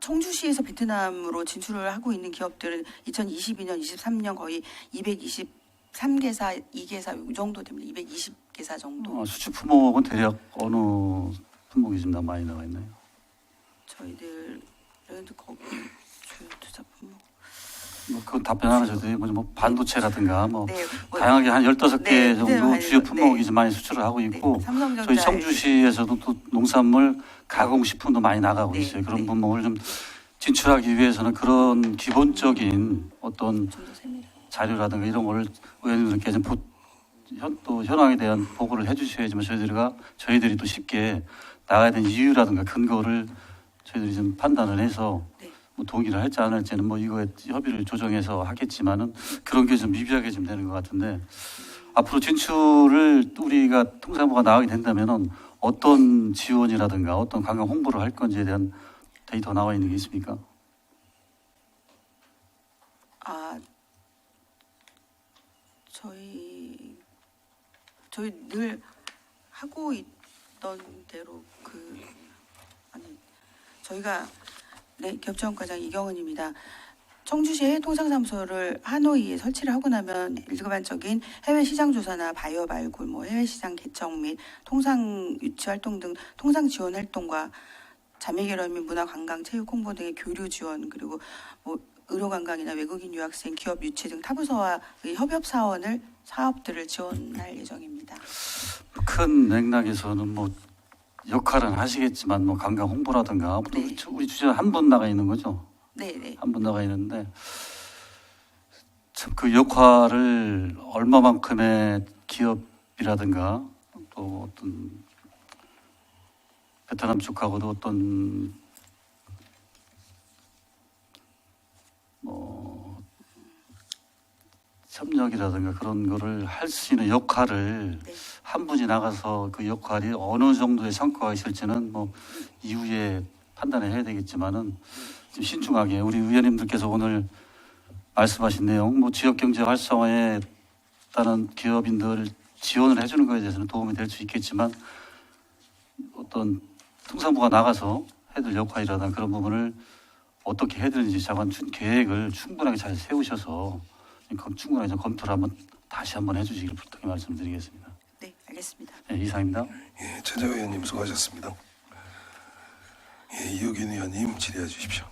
청주시에서 베트남으로 진출을 하고 있는 기업들은 2022년, 23년 거의 223개사, 2개사 이 정도 됩니다. 220개사 정도. 수출 품목은 대략 어느 품목이 좀 많이 나와 있나요? 저희들은 거기 주요 투자 품목. 뭐 그건 답변 하나 줘도 돼요. 뭐 반도체라든가 뭐 네, 뭐 다양하게 한 15개 네, 정도 네, 주요 네. 품목이 좀 많이 수출을 하고 있고 네, 삼성전자 저희 청주시에서도 또 농산물 가공식품도 많이 나가고 네, 있어요. 그런 네. 품목을 좀 진출하기 위해서는 그런 기본적인 어떤 좀더 세밀하게. 자료라든가 이런 거를 의원님들께 좀 또 현황에 대한 보고를 해주셔야지만 저희들이 또 쉽게 나가야 되는 이유라든가 근거를 저희들이 좀 판단을 해서 네. 뭐 동의를 할지 안 할지는 뭐 이거에 협의를 조정해서 하겠지만은 그런 게 좀 미비하게 좀 되는 것 같은데 앞으로 진출을 우리가 통상부가 나가게 된다면은 어떤 지원이라든가 어떤 관광 홍보를 할 건지에 대한 데이터 나와 있는 게 있습니까? 저희 늘 하고 있던 대로 저희가 기업지원과장 이경은입니다. 청주시 해외통상사무소를 하노이에 설치를 하고 나면 일반적인 해외 시장 조사나 바이어 발굴, 해외 시장 개척 및 통상 유치 활동 등 통상 지원 활동과 자매결합 및 문화관광, 체육 홍보 등의 교류 지원 그리고 의료관광이나 외국인 유학생, 기업 유치 등 타부서와의 협업 사업들을 지원할 예정입니다. 큰 맥락에서는 뭐 역할은 하시겠지만 뭐 관광 홍보라든가 네. 우리 주제는 한 분 나가 있는 거죠. 네. 한 분 나가 있는데 참 그 역할을 얼마만큼의 기업이라든가 또 어떤 베트남 쪽하고도 어떤 뭐 협력이라든가 그런 거를 할 수 있는 역할을 네. 한 분이 나가서 그 역할이 어느 정도의 성과가 있을지는 뭐 이후에 판단을 해야 되겠지만은 좀 신중하게 우리 의원님들께서 오늘 말씀하신 내용 뭐 지역 경제 활성화에 따른 기업인들 지원을 해주는 것에 대해서는 도움이 될 수 있겠지만 어떤 통상부가 나가서 해줄 역할이라든가 그런 부분을 어떻게 해드는지 자관 계획을 충분하게 잘 세우셔서 충분하게 좀 검토를 다시 한번 해주시기를 부탁해 말씀드리겠습니다. 네, 알겠습니다. 네, 이상입니다. 예, 최재호 의원님 수고하셨습니다. 예, 이호균 의원님 질의해 주십시오.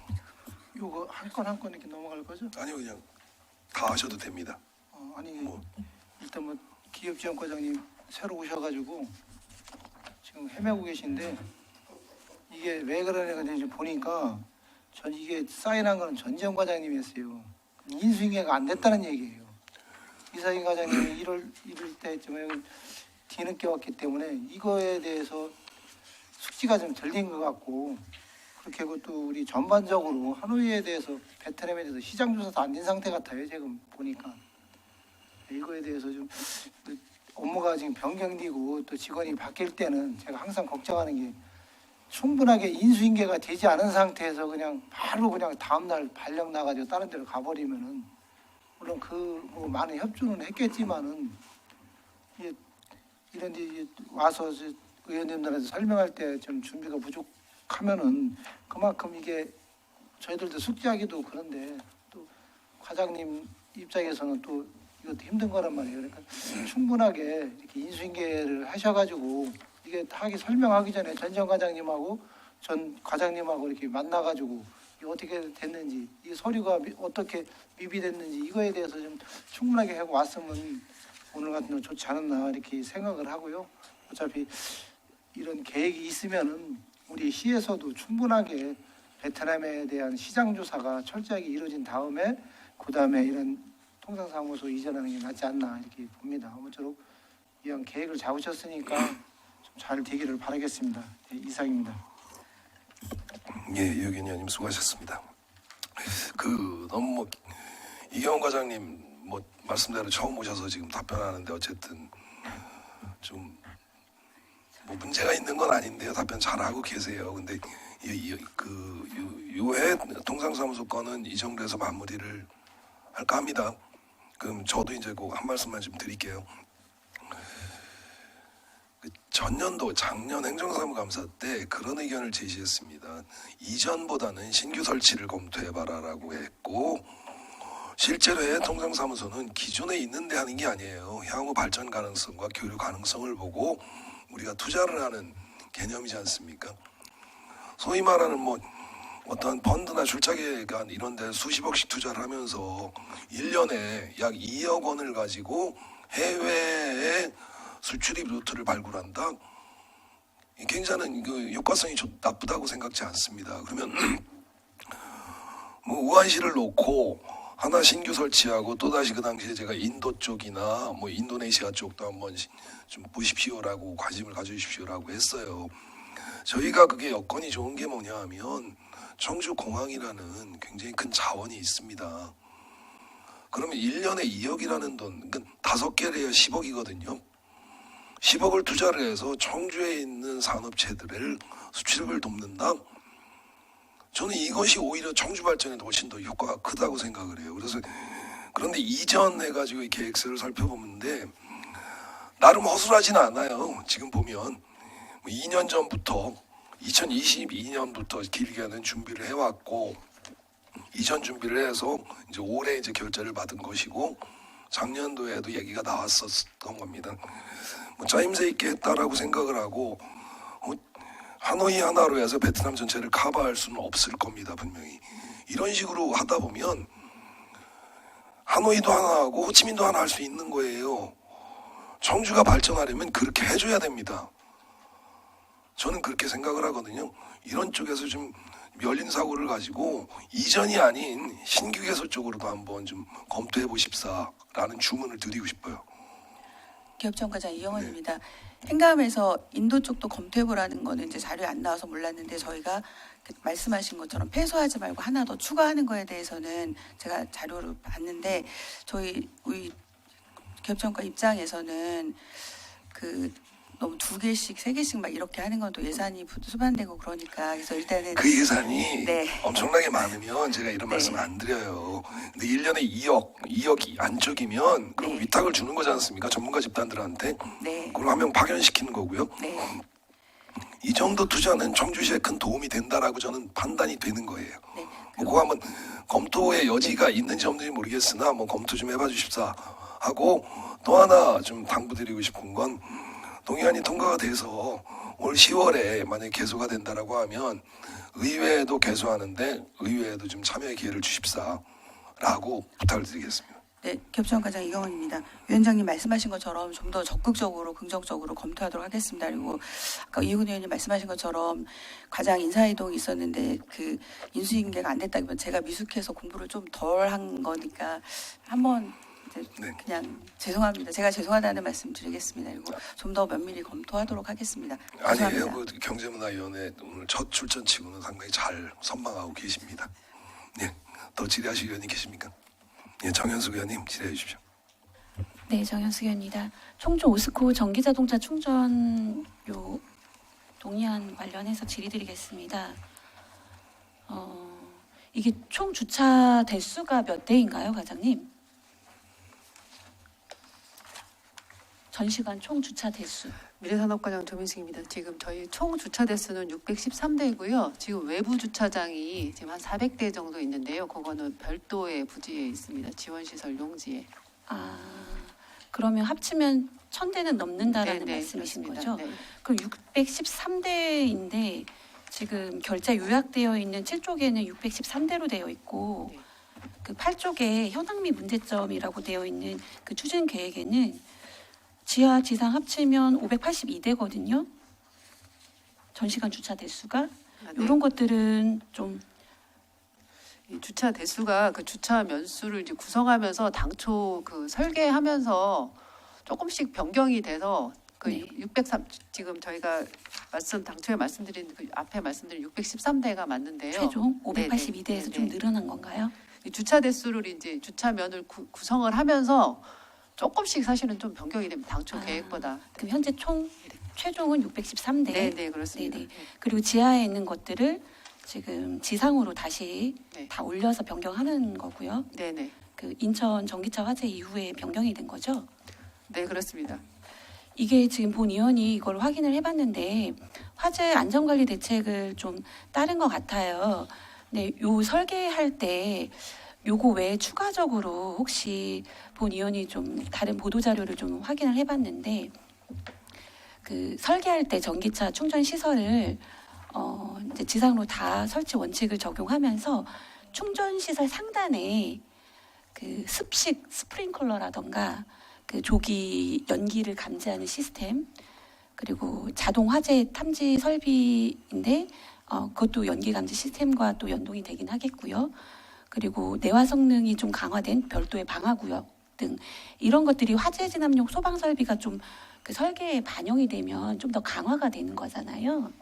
이거 한 건 한 건 이렇게 넘어갈 거죠? 아니요, 그냥 다 하셔도 됩니다. 일단 기업지원과장님 새로 오셔가지고 지금 헤매고 계신데 이게 왜 그러냐가 이제 보니까 전 이게 사인한 거는 전지현 과장님이 했어요. 인수인계가 안 됐다는 얘기예요. 이사인 과장님이 1월 때쯤에 뒤늦게 왔기 때문에 이거에 대해서 숙지가 좀 덜 된 것 같고 그렇게 하고 또 우리 전반적으로 하노이에 대해서 베트남에 대해서 시장 조사도 안 된 상태 같아요. 지금 보니까 이거에 대해서 좀 업무가 지금 변경되고 또 직원이 바뀔 때는 제가 항상 걱정하는 게 충분하게 인수인계가 되지 않은 상태에서 그냥 바로 그냥 다음날 발령 나가지고 다른 데로 가버리면은 물론 뭐 많은 협조는 했겠지만은 이런 데 와서 의원님들한테 설명할 때 좀 준비가 부족하면은 그만큼 이게 저희들도 숙지하기도 그런데 또 과장님 입장에서는 또 이것도 힘든 거란 말이에요. 그러니까 충분하게 이렇게 인수인계를 하셔가지고 이게 하기 설명하기 전에 전지현 과장님하고 전 과장님하고 이렇게 만나가지고 이게 어떻게 됐는지 이 서류가 어떻게 미비됐는지 이거에 대해서 좀 충분하게 하고 왔으면 오늘 같은 건 좋지 않았나 이렇게 생각을 하고요. 어차피 이런 계획이 있으면은 우리 시에서도 충분하게 베트남에 대한 시장 조사가 철저하게 이루어진 다음에 그 다음에 이런 통상사무소 이전하는 게 낫지 않나 이렇게 봅니다. 아무쪼록 이왕 계획을 잡으셨으니까 좀 잘 되기를 바라겠습니다. 네, 이상입니다. 예, 이호균 의원님 수고하셨습니다. 너무 이경원 과장님 말씀대로 처음 오셔서 지금 답변하는데 어쨌든 좀 뭐 문제가 있는 건 아닌데요. 답변 잘하고 계세요. 근데 해외 통상사무소 건은 이 정도에서 마무리를 할까 합니다. 그럼 저도 이제 꼭 한 말씀만 좀 드릴게요. 전년도 작년 행정사무감사 때 그런 의견을 제시했습니다. 이전보다는 신규 설치를 검토해봐라라고 했고, 실제로 해외 통상사무소는 기존에 있는데 하는 게 아니에요. 향후 발전 가능성과 교류 가능성을 보고 우리가 투자를 하는 개념이지 않습니까? 소위 말하는 뭐 어떤 펀드나 출자계획안 이런 데 수십억씩 투자를 하면서 1년에 약 2억 원을 가지고 해외에 수출입 루트를 발굴한다? 굉장히 그 효과성이 나쁘다고 생각지 않습니다. 그러면 뭐 우한시를 놓고 하나 신규 설치하고 또다시 그 당시에 제가 인도 쪽이나 뭐 인도네시아 쪽도 한번 좀 보십시오라고 관심을 가져주십시오라고 했어요. 저희가 그게 여건이 좋은 게 뭐냐 하면 청주공항이라는 굉장히 큰 자원이 있습니다. 그러면 1년에 2억이라는 돈, 그러니까 5개를 해야 10억이거든요. 10억을 투자를 해서 청주에 있는 산업체들을 수출입을 돕는다? 저는 이것이 오히려 청주 발전에도 훨씬 더 효과가 크다고 생각을 해요. 그래서 그런데 이전 해가지고 이 계획서를 살펴보는데 나름 허술하지는 않아요. 지금 보면 2년 전부터 2022년부터 길게는 준비를 해왔고, 이전 준비를 해서 이제 올해 이제 결제를 받은 것이고, 작년도에도 얘기가 나왔었던 겁니다. 뭐 짜임새 있게 했다라고 생각을 하고, 하노이 하나로 해서 베트남 전체를 커버할 수는 없을 겁니다. 분명히 이런 식으로 하다 보면 하노이도 하나 하고 호치민도 하나 할 수 있는 거예요. 청주가 발전하려면 그렇게 해줘야 됩니다. 저는 그렇게 생각을 하거든요. 이런 쪽에서 좀 열린 사고를 가지고 이전이 아닌 신규 개소 쪽으로도 한번 좀 검토해 보십사라는 주문을 드리고 싶어요. 기업청과장 이영원입니다. 행감에서 인도 쪽도 검토해보라는 거는 이제 자료에 안 나와서 몰랐는데, 저희가 말씀하신 것처럼 폐소하지 말고 하나 더 추가하는 거에 대해서는 제가 자료를 봤는데, 저희 우리 기업청과 입장에서는 너무 2개씩 3개씩 막 이렇게 하는 건 또 예산이 수반되고 그러니까, 그래서 일단은 그 예산이 네. 엄청나게 많으면 제가 이런 네. 말씀 안 드려요. 근데 1년에 2억이 안쪽이면 그럼 네. 위탁을 주는 거지 않습니까? 전문가 집단들한테. 네. 그럼 한 명 파견시키는 거고요. 네. 이 정도 투자는 청주시에 큰 도움이 된다라고 저는 판단이 되는 거예요. 네. 뭐 그거 한번 검토의 여지가 있는지 없는지 모르겠으나 뭐 검토 좀 해봐 주십사 하고, 또 하나 좀 당부드리고 싶은 건, 동의안이 통과가 돼서 올 10월에 만약에 개소가 된다라고 하면 의회에도 개소하는데 의회에도 좀 참여의 기회를 주십사라고 부탁을 드리겠습니다. 네, 기업청과장 이경원입니다. 위원장님 말씀하신 것처럼 좀 더 적극적으로 긍정적으로 검토하도록 하겠습니다. 그리고 아까 이혜근 의원님 말씀하신 것처럼 과장 인사이동이 있었는데 그 인수인계가 안 됐다기보다 제가 미숙해서 공부를 좀 덜 한 거니까 한번 네. 그냥 죄송합니다. 제가 죄송하다는 말씀 드리겠습니다. 그리고 좀 더 면밀히 검토하도록 하겠습니다. 아니에요. 죄송합니다. 그 경제문화위원회 오늘 첫 출전치고는 상당히 잘 선방하고 계십니다. 예, 더 질의하실 의원님 계십니까? 예, 정현숙 의원님 질의해 주십시오. 네, 정현숙 의원입니다. 청주 오스코 전기자동차 충전료 동의안 관련해서 질의드리겠습니다. 이게 총 주차 대수가 몇 대인가요, 과장님? 전시관 총 주차 대수. 미래산업과장 조민식입니다. 지금 저희 총 주차 대수는 613대이고요. 지금 외부 주차장이 지금 한 400대 정도 있는데요. 그거는 별도의 부지에 있습니다. 지원시설 용지에. 아, 그러면 합치면 1000대는 넘는다라는 네, 말씀이신 그렇습니다. 거죠? 네. 그럼 613대인데 지금 결제 요약되어 있는 7쪽에는 613대로 되어 있고 네. 그 8쪽에 현황 및 문제점이라고 되어 있는 그 추진 계획에는 지하 지상 합치면 582대거든요. 전시관 주차 대수가 아, 네. 이런 것들은 좀 이 주차 대수가 그 주차 면수를 이제 구성하면서 당초 그 설계하면서 조금씩 변경이 돼서 그 네. 603 지금 저희가 당초에 말씀드린 그 앞에 말씀드린 613대가 맞는데요. 최종 네, 582대에서 네, 좀 네. 늘어난 건가요? 이 주차 대수를 이제 주차면을 구성을 하면서 조금씩 사실은 좀 변경이 됩니다. 당초 계획보다. 그럼 현재 최종은 613대. 네, 그렇습니다. 네네. 그리고 지하에 있는 것들을 지금 지상으로 다시 네. 다 올려서 변경하는 거고요. 네, 네. 그 인천 전기차 화재 이후에 변경이 된 거죠. 네, 그렇습니다. 이게 지금 본 의원이 이걸 확인을 해봤는데 화재 안전관리 대책을 좀 따른 것 같아요. 네, 요 설계할 때 요거 외에 추가적으로 혹시 본 의원이 좀 다른 보도 자료를 좀 확인을 해봤는데 그 설계할 때 전기차 충전 시설을 이제 지상으로 다 설치 원칙을 적용하면서 충전 시설 상단에 그 습식 스프링클러라던가 그 조기 연기를 감지하는 시스템 그리고 자동 화재 탐지 설비인데 그것도 연기 감지 시스템과 또 연동이 되긴 하겠고요. 그리고 내화 성능이 좀 강화된 별도의 방화구역 등 이런 것들이 화재 진압용 소방 설비가 좀 그 설계에 반영이 되면 좀 더 강화가 되는 거잖아요.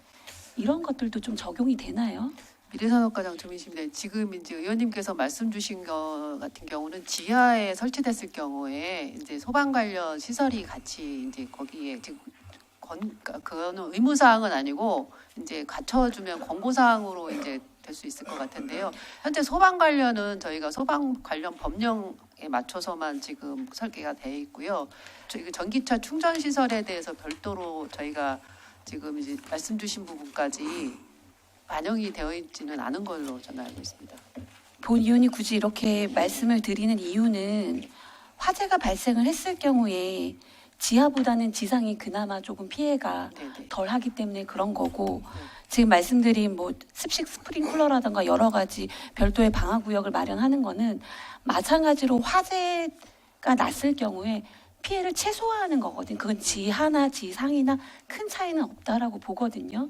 이런 것들도 좀 적용이 되나요? 미래산업과장 조민식입니다. 지금 이제 의원님께서 말씀 주신 거 같은 경우는 지하에 설치됐을 경우에 이제 소방 관련 시설이 같이 이제 거기에 지금 그거는 의무 사항은 아니고 이제 갖춰주면 권고 사항으로 이제 될 수 있을 것 같은데요. 현재 소방 관련은 저희가 소방 관련 법령에 맞춰서만 지금 설계가 돼 있고요. 저희 전기차 충전 시설에 대해서 별도로 저희가 지금 이제 말씀 주신 부분까지 반영이 되어 있지는 않은 걸로 저는 알고 있습니다. 본 의원이 굳이 이렇게 말씀을 드리는 이유는 화재가 발생을 했을 경우에 지하보다는 지상이 그나마 조금 피해가 네네. 덜하기 때문에 그런 거고 지금 말씀드린 뭐 습식 스프링클러라든가 여러 가지 별도의 방화구역을 마련하는 거는 마찬가지로 화재가 났을 경우에 피해를 최소화하는 거거든요. 그건 지하나 지상이나 큰 차이는 없다라고 보거든요.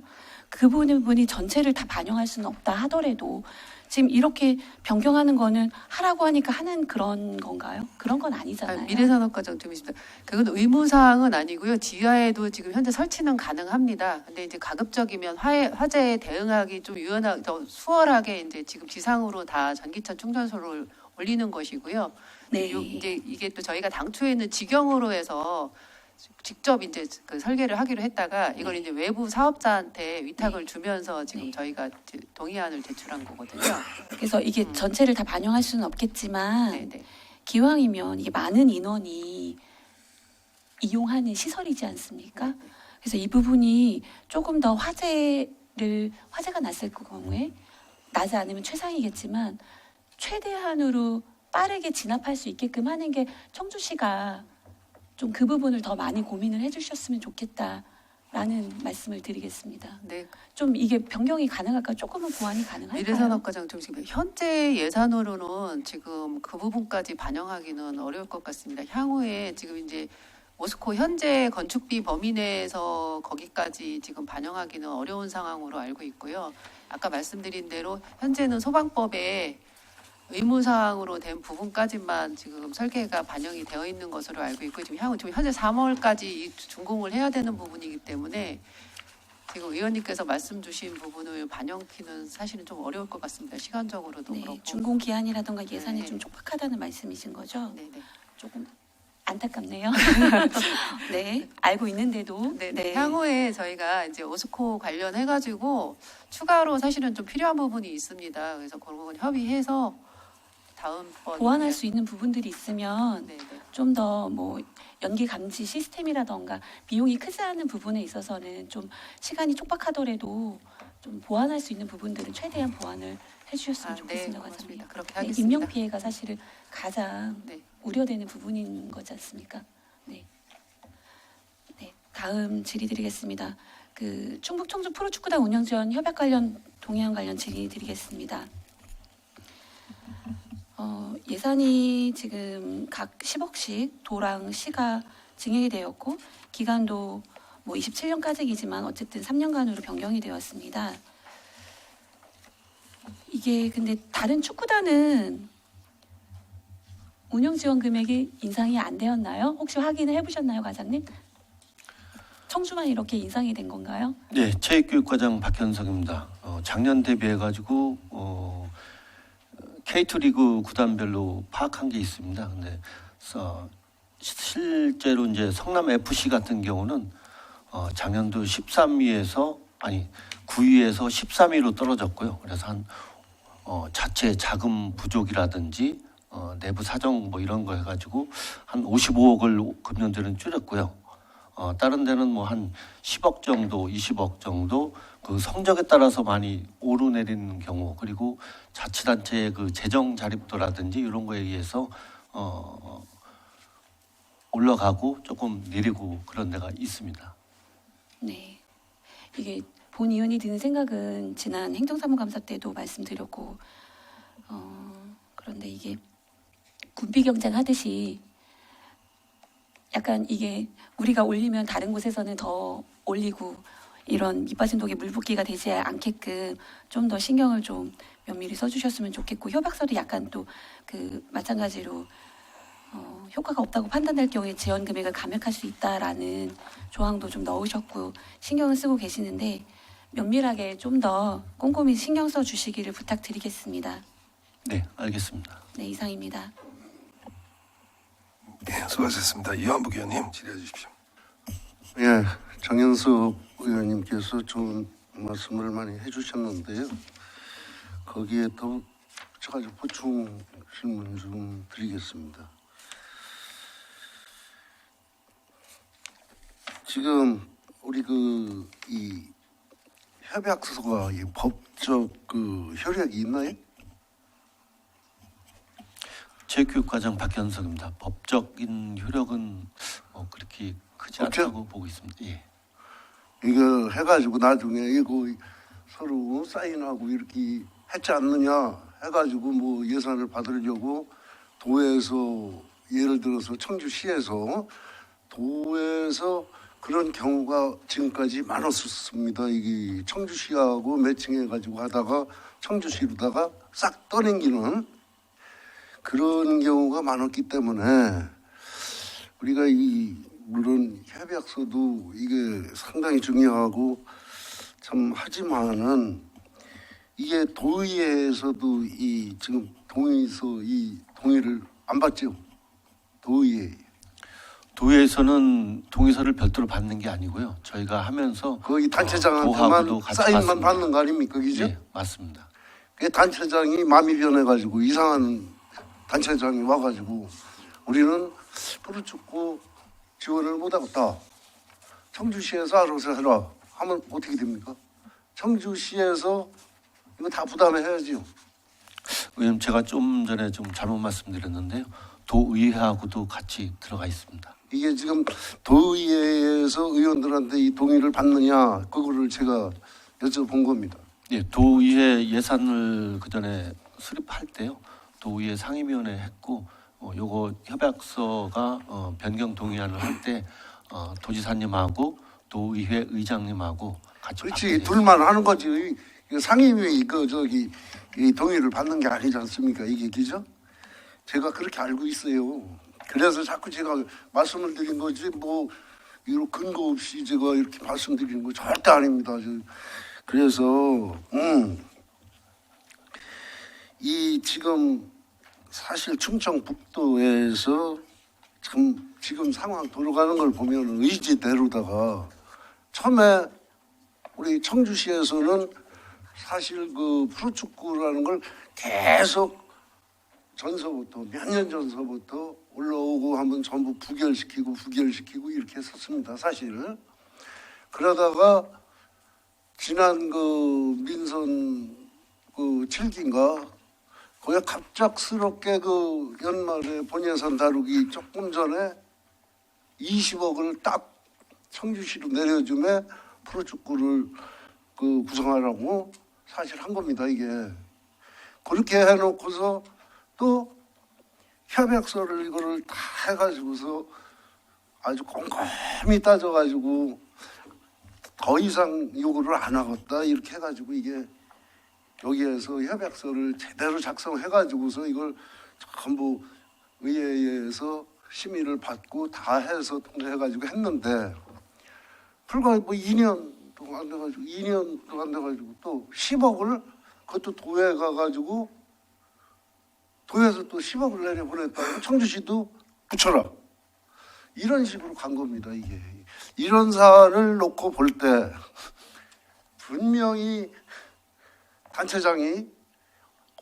그 부분이 전체를 다 반영할 수는 없다 하더라도 지금 이렇게 변경하는 거는 하라고 하니까 하는 그런 건가요? 그런 건 아니잖아요. 미래산업과장 좀 있습니다. 그건 의무사항은 아니고요. 지하에도 지금 현재 설치는 가능합니다. 근데 이제 가급적이면 화재에 대응하기 좀 유연하게, 더 수월하게 이제 지금 지상으로 다 전기차 충전소를 올리는 것이고요. 네. 이제 이게 또 저희가 당초에는 직영으로 해서 직접 이제 그 설계를 하기로 했다가 이걸 이제 외부 사업자한테 위탁을 주면서 지금 저희가 동의안을 제출한 거거든요. 그래서 이게 전체를 다 반영할 수는 없겠지만 네네. 기왕이면 이게 많은 인원이 이용하는 시설이지 않습니까? 그래서 이 부분이 조금 더 화재가 났을 경우에 나지 않으면 최상이겠지만 최대한으로 빠르게 진압할 수 있게끔 하는 게 청주시가 좀 그 부분을 더 많이 고민을 해주셨으면 좋겠다라는 말씀을 드리겠습니다. 네. 좀 이게 변경이 가능할까? 조금은 보완이 가능할까요? 미래산업과장 좀 지금 현재 예산으로는 지금 그 부분까지 반영하기는 어려울 것 같습니다. 향후에 지금 이제 오스코 현재 건축비 범위 내에서 거기까지 지금 반영하기는 어려운 상황으로 알고 있고요. 아까 말씀드린 대로 현재는 소방법에 의무사항으로 된 부분까지만 지금 설계가 반영이 되어 있는 것으로 알고 있고 지금 현재 3월까지 준공을 해야 되는 부분이기 때문에 지금 의원님께서 말씀 주신 부분을 반영키는 사실은 좀 어려울 것 같습니다. 시간적으로도 네, 그렇고. 준공 기한이라든가 예산이 네. 좀 촉박하다는 말씀이신 거죠? 네네. 조금 안타깝네요. 네, 알고 있는데도. 네. 향후에 저희가 이제 오스코 관련해가지고 추가로 사실은 좀 필요한 부분이 있습니다. 그래서 그런 건 협의해서 다음번 보완할 수 있는 부분들이 있으면 네네. 좀 더 뭐 연기 감지 시스템이라던가 비용이 크지 않은 부분에 있어서는 좀 시간이 촉박하더라도 좀 보완할 수 있는 부분들은 최대한 보완을 해주셨으면 좋겠습니다, 과장님. 고맙습니다. 그렇게 네, 하겠습니다. 인명 피해가 사실은 가장 네. 우려되는 부분인 거지 않습니까? 네. 네, 다음 질의드리겠습니다. 그 충북 청주 프로축구단 운영 지원 협약 관련 동의안 관련 질의드리겠습니다. 예산이 지금 각 10억씩 도랑 시가 증액이 되었고 기간도 뭐 27년까지이지만 어쨌든 3년간으로 변경이 되었습니다. 이게 근데 다른 축구단은 운영 지원 금액이 인상이 안 되었나요? 혹시 확인을 해보셨나요, 과장님? 청주만 이렇게 인상이 된 건가요? 네, 체육교육과장 박현석입니다. 작년 대비해가지고 K2 리그 구단별로 파악한 게 있습니다. 근데 실제로 이제 성남 FC 같은 경우는 작년도 9위에서 13위로 떨어졌고요. 그래서 한 자체 자금 부족이라든지 내부 사정 뭐 이런 거 해가지고 한 55억을 금년도에는 줄였고요. 다른 데는 뭐 한 10억 정도, 20억 정도 그 성적에 따라서 많이 오르내리는 경우, 그리고 자치단체의 그 재정 자립도라든지 이런 거에 의해서 올라가고 조금 내리고 그런 데가 있습니다. 네. 이게 본 의원이 드는 생각은 지난 행정사무감사 때도 말씀드렸고, 그런데 이게 군비 경쟁하듯이 약간 이게 우리가 올리면 다른 곳에서는 더 올리고 이런 밑빠진 독에 물 붓기가 되지 않게끔 좀 더 신경을 좀 면밀히 써주셨으면 좋겠고, 협약서도 약간 또 그 마찬가지로 효과가 없다고 판단될 경우에 지원 금액을 감액할 수 있다라는 조항도 좀 넣으셨고 신경을 쓰고 계시는데 면밀하게 좀 더 꼼꼼히 신경 써 주시기를 부탁드리겠습니다. 네, 알겠습니다. 네, 이상입니다. 예, 수고하셨습니다. 이완복 의원님 질의해 주십시오. 예, 정현석 의원님께서 좋은 말씀을 많이 해주셨는데요. 거기에 더 붙여가지고 보충 질문 좀 드리겠습니다. 지금 우리 이 협약서가 이 법적 효력이 있나요? 체육교육과장 박현석입니다. 법적인 효력은 그렇게 크지 없죠? 않다고 보고 있습니다. 예. 이거 해가지고 나중에 이거 서로 사인하고 이렇게 했지 않느냐 해가지고 뭐 예산을 받으려고 도에서 예를 들어서 청주시에서 도에서 그런 경우가 지금까지 많았었습니다. 이게 청주시하고 매칭해가지고 하다가 청주시로다가 싹 떠넘기는 그런 경우가 많았기 때문에 우리가 물론 협약서도 이게 상당히 중요하고 참 하지만은 이게 도의회에서도 지금 동의를 안 받죠. 도에서는 동의서를 별도로 받는 게 아니고요. 저희가 하면서 거기 도하고도 단체장한테만 같이 사인만 받습니다. 받는 거 아닙니까, 그죠? 예, 맞습니다. 그 단체장이 마음이 변해가지고 이상한 단체장이 와가지고 우리는 프로축구 지원을 못하겠다. 청주시에서 알아서 해라 하면 어떻게 됩니까? 청주시에서 이거 다 부담해야지요. 의원님, 제가 좀 전에 좀 잘못 말씀드렸는데요. 도의회하고도 같이 들어가 있습니다. 이게 지금 도의회에서 의원들한테 이 동의를 받느냐 그거를 제가 여쭤본 겁니다. 예, 도의회 예산을 그 전에 수립할 때요. 도의회 상임위원회 했고 요거 협약서가 변경 동의안을 할 때 도지사님하고 도의회 의장님하고 같이 그렇지, 둘만 하는 거지. 상임위 이 동의를 받는 게 아니지 않습니까? 이게 기죠? 제가 그렇게 알고 있어요. 그래서 자꾸 제가 말씀을 드린 거지 뭐 이런 근거 없이 제가 이렇게 말씀드리는 거 절대 아닙니다. 그래서 이 지금 사실 충청북도에서 참 지금 상황 돌아가는 걸 보면 의지대로다가 처음에 우리 청주시에서는 사실 그 프로축구라는 걸 계속 전서부터 몇 년 전서부터 올라오고 한번 전부 부결시키고 이렇게 했었습니다. 사실 그러다가 지난 그 민선 그 7기인가 거기에 갑작스럽게 그 연말에 본예산 다루기 조금 전에 20억을 딱 청주시로 내려주면 프로축구를 그 구성하라고 사실 한 겁니다. 이게 그렇게 해놓고서 또 협약서를 이거를 다 해가지고서 아주 꼼꼼히 따져가지고 더 이상 요구를 안 하겠다 이렇게 해가지고 이게 여기에서 협약서를 제대로 작성해가지고서 이걸 전부 의회에서 심의를 받고 다 해서 통과해가지고 했는데 불과 뭐 2년도 안 돼가지고 또 10억을 그것도 도에 가가지고 도에서 또 10억을 내려보냈다고 청주시도 붙여라. 이런 식으로 간 겁니다. 이게 이런 사안을 놓고 볼 때 분명히 단체장이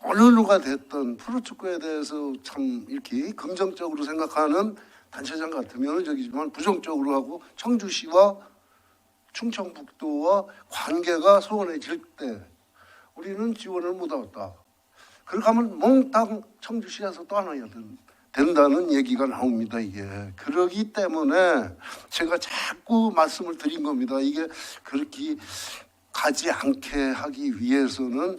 어느 누가 됐든 프로축구에 대해서 참 이렇게 긍정적으로 생각하는 단체장 같으면 저기지만 부정적으로 하고 청주시와 충청북도와 관계가 소원해질 때 우리는 지원을 못 얻었다. 그렇게 하면 몽땅 청주시에서 떠나야 된다는 얘기가 나옵니다. 이게 그러기 때문에 제가 자꾸 말씀을 드린 겁니다. 이게 그렇게 가지 않게 하기 위해서는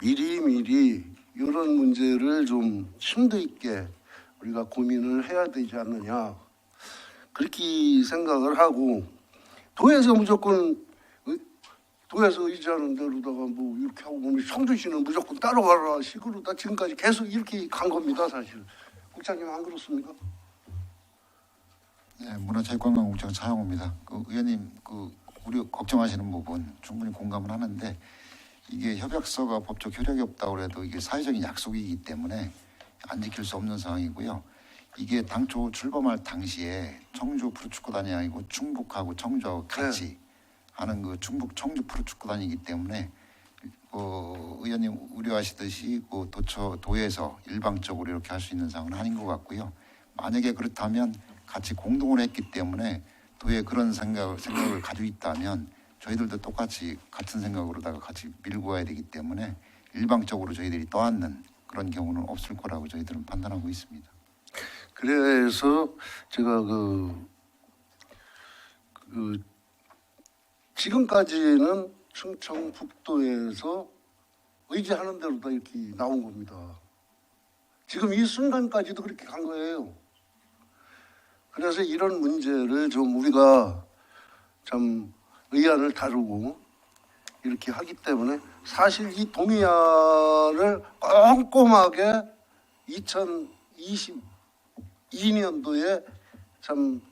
미리미리 이런 문제를 좀 심도 있게 우리가 고민을 해야 되지 않느냐 그렇게 생각을 하고 도에서 무조건 도에서 의지하는 대로다가 뭐 이렇게 하고 보면 청주시는 무조건 따라와라 식으로 다 지금까지 계속 이렇게 간 겁니다. 사실 국장님 안 그렇습니까? 네, 문화체육관광국장 차영호입니다. 의원님 우리 걱정하시는 부분 충분히 공감을 하는데 이게 협약서가 법적 효력이 없다고 해도 이게 사회적인 약속이기 때문에 안 지킬 수 없는 상황이고요. 이게 당초 출범할 당시에 청주 프로축구단이 아니고 충북하고 청주하고 같이 하는 그 충북 청주 프로축구단이기 때문에 의원님 우려하시듯이 도에서 일방적으로 이렇게 할 수 있는 상황은 아닌 것 같고요. 만약에 그렇다면 같이 공동을 했기 때문에 도에 그런 생각을 가지고 있다면 저희들도 똑같이 같은 생각으로다가 같이 밀고 가야 되기 때문에 일방적으로 저희들이 떠안는 그런 경우는 없을 거라고 저희들은 판단하고 있습니다. 그래서 제가 지금까지는 충청북도에서 의지하는 대로 다 이렇게 나온 겁니다. 지금 이 순간까지도 그렇게 간 거예요. 그래서 이런 문제를 좀 우리가 참 의안을 다루고 이렇게 하기 때문에 사실 이 동의안을 꼼꼼하게 2022년도에 참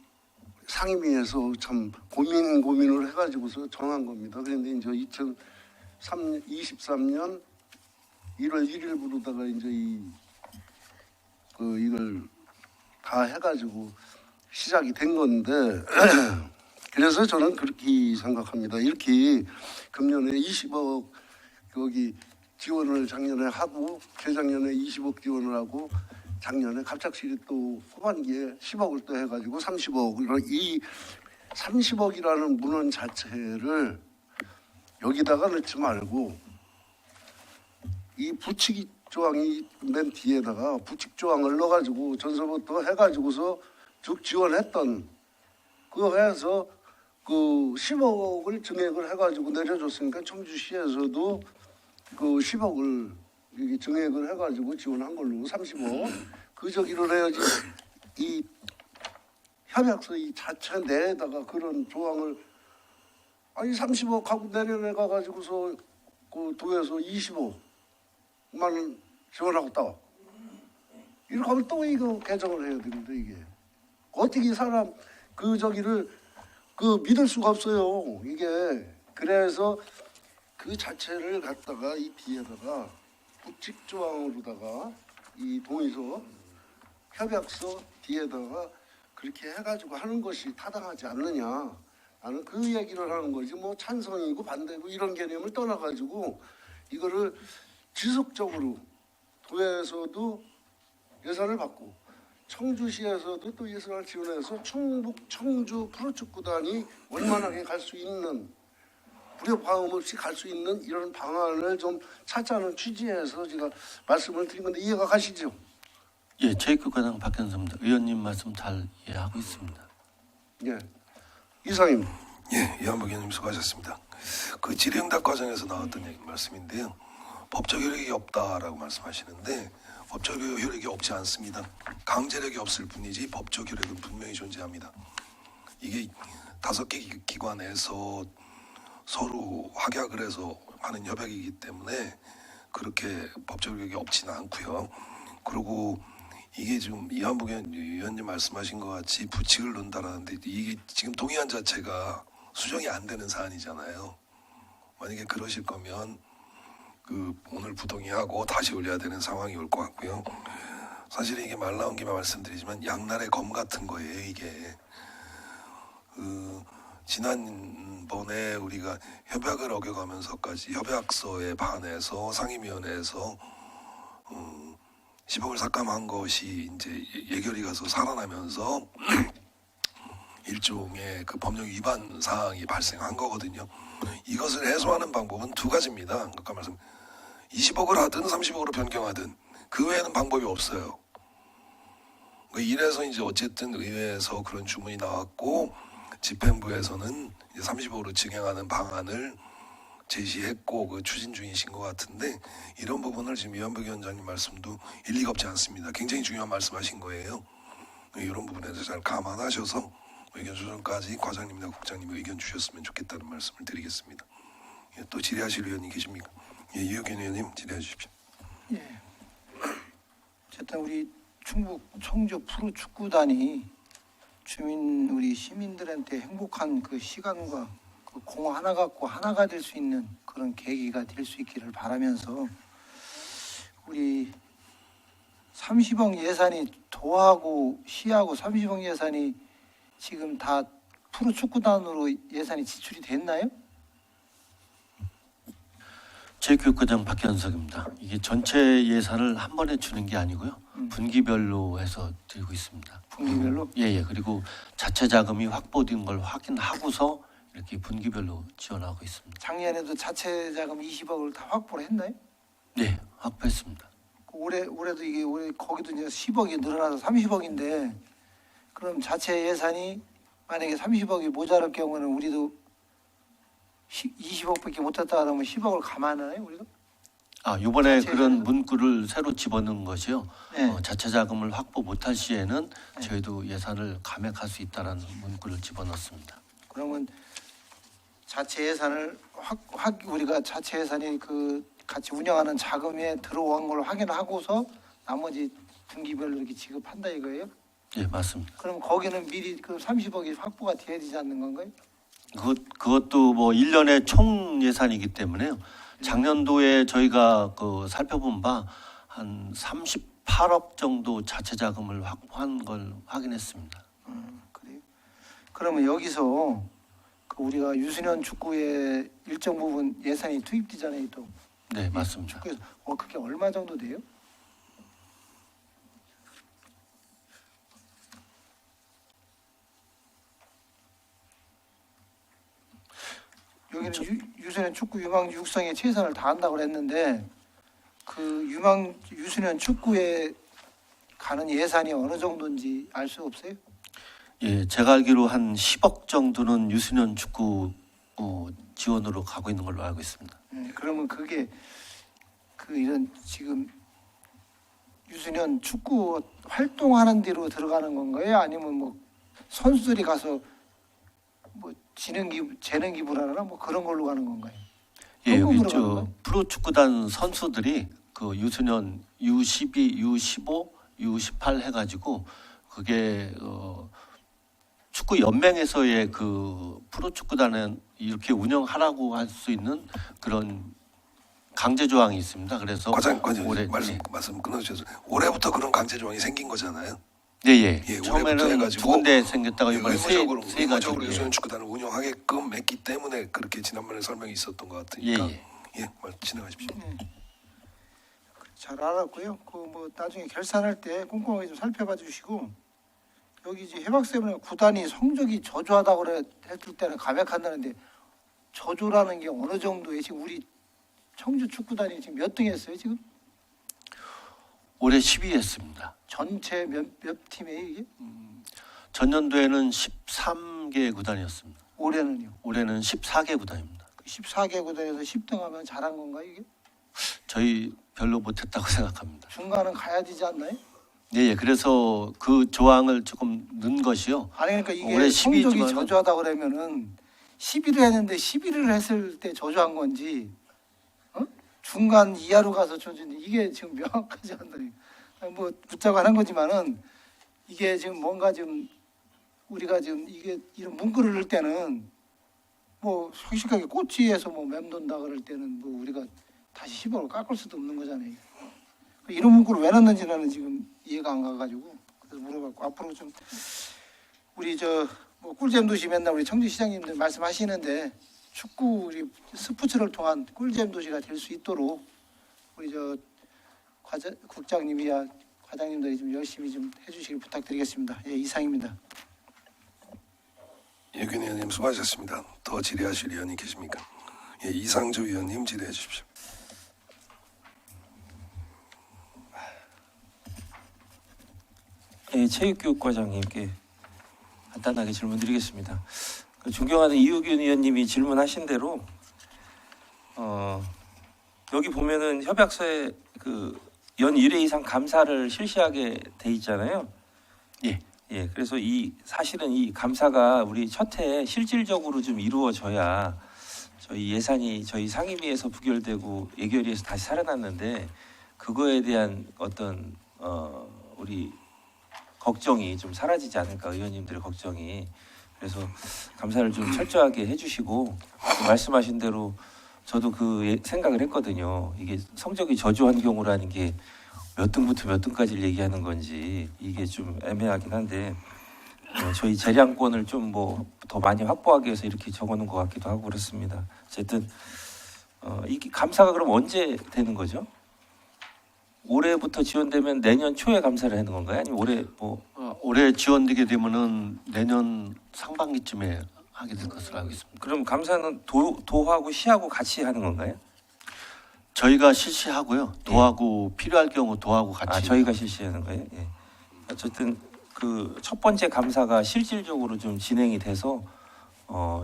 상임위에서 참 고민을 해가지고서 정한 겁니다. 그런데 이제 2023년 1월 1일부로다가 이제 이걸 다 해가지고 시작이 된 건데 그래서 저는 그렇게 생각합니다. 이렇게 금년에 20억 여기 지원을 작년에 하고 재작년에 20억 지원을 하고 작년에 갑작스레 또 후반기에 10억을 또 해가지고 30억 이 30억이라는 문헌 자체를 여기다가 넣지 말고 이 부칙 조항이 맨 뒤에다가 부칙 조항을 넣어가지고 전서부터 해가지고서 쭉 지원했던 그거 해서 그 10억을 증액을 해가지고 내려줬으니까 청주시에서도 그 10억을 이게 증액을 해가지고 지원한 걸로 30억 그 저기를 해야지 이 협약서 이 자체 내에다가 그런 조항을 아니 30억 하고 내년에 가가지고서 그 도에서 25만 원 지원하고 따 이렇게 하면 또 이거 개정을 해야 됩니다. 이게 어떻게 사람 그 저기를 그 믿을 수가 없어요. 이게 그래서 그 자체를 갖다가 이 뒤에다가 부칙 조항으로다가 이 동의서 협약서 뒤에다가 그렇게 해가지고 하는 것이 타당하지 않느냐. 나는 그 얘기를 하는 거지 뭐 찬성이고 반대고 이런 개념을 떠나가지고 이거를 지속적으로 도에서도 예산을 받고 청주시에서도 또 예산을 지원해서 충북 청주 프로축구단이 원만하게 갈 수 있는 불협화음 없이 갈 수 있는 이런 방안을 좀 찾자는 취지에서 제가 말씀을 드린 건데 이해가 가시죠? 예, 체육관장 박현섭입니다. 의원님 말씀 잘 이해하고 있습니다. 예, 이상입니다. 예, 이한복 의원님 수고하셨습니다. 그 질의응답 과정에서 나왔던 말씀인데요. 법적 효력이 없다라고 말씀하시는데 법적 효력이 없지 않습니다. 강제력이 없을 뿐이지 법적 효력은 분명히 존재합니다. 이게 5개 기관에서 서로 확약을 해서 하는 협약이기 때문에 그렇게 법적 효력이 없지는 않고요. 그리고 이게 지금 이한복 의원님 말씀하신 것 같이 부칙을 넣는다라는데 이게 지금 동의안 자체가 수정이 안 되는 사안이잖아요. 만약에 그러실 거면 그 오늘 부동의하고 다시 올려야 되는 상황이 올 것 같고요. 사실 이게 말 나온 김에 말씀드리지만 양날의 검 같은 거예요. 이게 지난번에 우리가 협약을 어겨가면서까지 협약서에 반해서 상임위원회에서 10억을 삭감한 것이 이제 예결위 가서 살아나면서 일종의 그 법령 위반 사항이 발생한 거거든요. 이것을 해소하는 방법은 두 가지입니다. 아까 말씀 20억을 하든 30억으로 변경하든 그 외에는 방법이 없어요. 이래서 이제 어쨌든 의회에서 그런 주문이 나왔고 집행부에서는 이제 30억으로 증액하는 방안을 제시했고 그 추진 중이신 것 같은데 이런 부분을 지금 이완벽 위원장님 말씀도 일리가 없지 않습니다. 굉장히 중요한 말씀하신 거예요. 이런 부분에 대해서 잘 감안하셔서 의견 조정까지 과장님이나 국장님이 의견 주셨으면 좋겠다는 말씀을 드리겠습니다. 예, 또 질의하실 의원님 계십니까? 예, 이혁현 의원님 질의해 주십시오. 예. 어쨌든 우리 충북 청주 프로축구단이 주민 우리 시민들한테 행복한 그 시간과 그 공 하나 갖고 하나가 될 수 있는 그런 계기가 될 수 있기를 바라면서 우리 30억 예산이 도하고 시하고 30억 예산이 지금 다 프로축구단으로 예산이 지출이 됐나요? 제교육과장 박현석입니다. 이게 전체 예산을 한 번에 주는 게 아니고요. 분기별로 해서 드리고 있습니다. 분기별로? 예. 그리고 자체 자금이 확보된 걸 확인하고서 이렇게 분기별로 지원하고 있습니다. 작년에도 자체 자금 20억을 다 확보를 했나요? 네, 확보했습니다. 올해도 이게 올해 거기도 이제 10억이 늘어나서 30억인데 그럼 자체 예산이 만약에 30억이 모자랄 경우는 우리도 20억밖에 못했다 그러면 10억을 감안하나요 우리가? 이번에 자체 그런 예산은? 문구를 새로 집어넣은 것이요. 네. 자체 자금을 확보 못할 시에는 저희도 예산을 감액할 수 있다는 문구를 집어넣습니다. 그러면 자체 예산을 우리가 자체 예산이 그 같이 운영하는 자금에 들어온 걸 확인하고서 나머지 분기별로 이렇게 지급한다 이거예요? 예, 맞습니다. 그럼 거기는 미리 그 30억이 확보가 돼야 되지 않는 건가요? 그것도 뭐 1년의 총 예산이기 때문에요. 작년도에 저희가 그 살펴본 바 한 38억 정도 자체 자금을 확보한 걸 확인했습니다. 그래요? 그러면 여기서 그 우리가 유소년 축구에 일정 부분 예산이 투입되잖아요, 또. 네, 맞습니다. 축구에서 그게 얼마 정도 돼요? 여기는 유소년 축구 유망 육성에 최선을 다한다고 그랬는데 그 유소년 축구에 가는 예산이 어느 정도인지 알 수 없어요? 예, 제가 알기로 한 10억 정도는 유소년 축구 지원으로 가고 있는 걸로 알고 있습니다. 그러면 그게 그 이런 지금 유소년 축구 활동하는 데로 들어가는 건가요? 아니면 뭐 선수들이 가서 뭐 재능 기부라나 뭐 그런 걸로 가는 건가요? 예, 여기 현금으로 가는 거예요? 프로축구단 선수들이 그 유소년 U12, U15, U18 해가지고 그게 축구 연맹에서의 그 프로축구단은 이렇게 운영하라고 할 수 있는 그런 강제 조항이 있습니다. 그래서 과장님 올해 말씀 끊어주셔서 올해부터 그런 강제 조항이 생긴 거잖아요. 예. 올해부터 처음에는 해가지고 두 군데 생겼다가 이번에 의무적으로 세 가지. 유소년 축구단을 운영하게끔 했기 때문에 그렇게 지난번에 설명이 있었던 것 같으니까 진행하십시오. 잘 알았고요. 그 뭐 나중에 결산할 때 꼼꼼하게 좀 살펴봐 주시고 여기 이제 해박세븐의 구단이 성적이 저조하다고 했을 때는 감액한다는데 저조라는 게 어느 정도에 지금 우리 청주 축구단이 지금 몇 등 했어요 지금? 올해 10위 했습니다. 전체 몇 팀이에요 이게? 전년도에는 13개 구단이었습니다. 올해는요? 올해는 14개 구단입니다. 14개 구단에서 10등하면 잘한 건가요 이게? 저희 별로 못했다고 생각합니다. 중간은 가야 되지 않나요? 예. 그래서 그 조항을 조금 넣은 것이요. 아니 그러니까 이게 올해 성적이 12위지만은 저조하다 그러면은 11을 했는데 11을 했을 때 저조한 건지 중간 이하로 가서 저조인지 이게 지금 명확하지 않다니 뭐 붙자고 하는 거지만은 이게 지금 뭔가 지금 우리가 지금 이게 이런 문구를 넣을 때는 뭐 솔직하게 꼬치에서 뭐 맴돈다 그럴 때는 뭐 우리가 다시 10억을 깎을 수도 없는 거잖아요. 이런 문구를 왜 넣는지 나는 지금 이해가 안 가가지고 그래서 물어봤고 앞으로 좀 우리 뭐 꿀잼 도시 맨날 우리 청주시장님들 말씀하시는데 축구 우리 스포츠를 통한 꿀잼 도시가 될 수 있도록 우리 국장님이야 과장님들이 좀 열심히 좀 해주시길 부탁드리겠습니다. 예, 이상입니다. 예균 의원님 수고하셨습니다. 더 질의하실 의원이 계십니까? 예, 이상조 의원님 질의해 주십시오. 예, 체육교육과장님께 간단하게 질문드리겠습니다. 존경하는 이우균 의원님이 질문하신 대로 여기 보면은 협약서에 연 1회 이상 감사를 실시하게 돼 있잖아요. 예. 예, 그래서 사실은 이 감사가 우리 첫 해에 실질적으로 좀 이루어져야 저희 예산이 저희 상임위에서 부결되고 예결위에서 다시 살아났는데 그거에 대한 어떤 우리 걱정이 좀 사라지지 않을까, 의원님들의 걱정이. 그래서 감사를 좀 철저하게 해주시고 말씀하신 대로 저도 생각을 했거든요. 이게 성적이 저조한 경우라는 게 몇 등부터 몇 등까지를 얘기하는 건지 이게 좀 애매하긴 한데 저희 재량권을 좀 더 많이 확보하기 위해서 이렇게 적어놓은 것 같기도 하고 그렇습니다. 어쨌든 이게 감사가 그럼 언제 되는 거죠? 올해부터 지원되면 내년 초에 감사를 하는 건가요? 아니면 올해 지원되게 되면은 내년 상반기쯤에 하게 될 것으로 알고 있습니다. 그럼 감사는 도하고 시하고 같이 하는 건가요? 저희가 실시하고요. 도하고 필요할 경우 도하고 같이. 저희가 실시하는 거예요? 예. 어쨌든 첫 번째 감사가 실질적으로 좀 진행이 돼서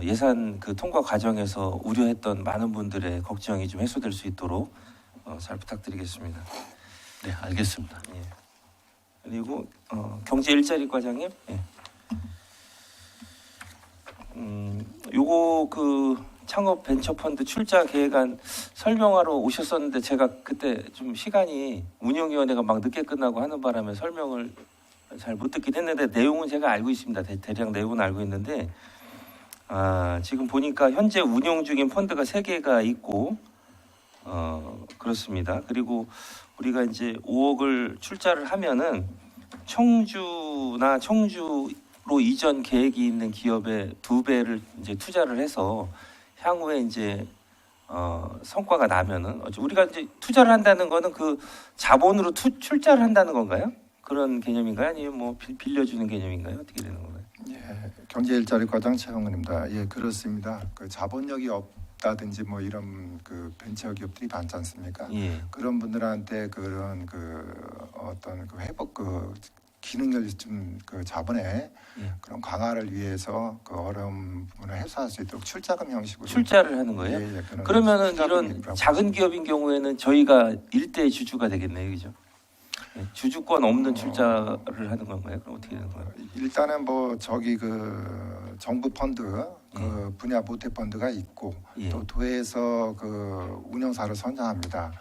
예산 통과 과정에서 우려했던 많은 분들의 걱정이 좀 해소될 수 있도록 잘 부탁드리겠습니다. 네, 알겠습니다. 예. 그리고 경제 일자리 과장님, 예. 요거 창업 벤처 펀드 출자 계획안 설명하러 오셨었는데 제가 그때 좀 시간이 운영위원회가 막 늦게 끝나고 하는 바람에 설명을 잘 못 듣긴 했는데 내용은 제가 알고 있습니다. 대략 내용은 알고 있는데 지금 보니까 현재 운영 중인 펀드가 3개가 있고 그렇습니다. 그리고 우리가 이제 5억을 출자를 하면은 청주나 청주로 이전 계획이 있는 기업에 2배를 이제 투자를 해서 향후에 이제 성과가 나면은 우리가 이제 투자를 한다는 거는 자본으로 출자를 한다는 건가요? 그런 개념인가요? 아니면 빌려주는 개념인가요? 어떻게 되는 건가요? 예, 경제일자리과장 최영근입니다. 예, 그렇습니다. 자본력이 없다든지 이런 벤처 기업들이 많지 않습니까? 예. 그런 분들한테 그런 어떤 회복 기능을 좀 자본의 그런 강화를 위해서 어려운 부분을 해소할 수 있도록 출자금 형식으로 출자를 하는 거예요? 예, 그러면은 이런 작은 기업인 경우에는 저희가 일대 주주가 되겠네요, 그죠? 주주권 없는 출자를 하는 건가요? 그럼 어떻게 되는 거예요? 일단은 정부 펀드 분야 모태 펀드가 있고 또 도에서 운영사를 선정합니다.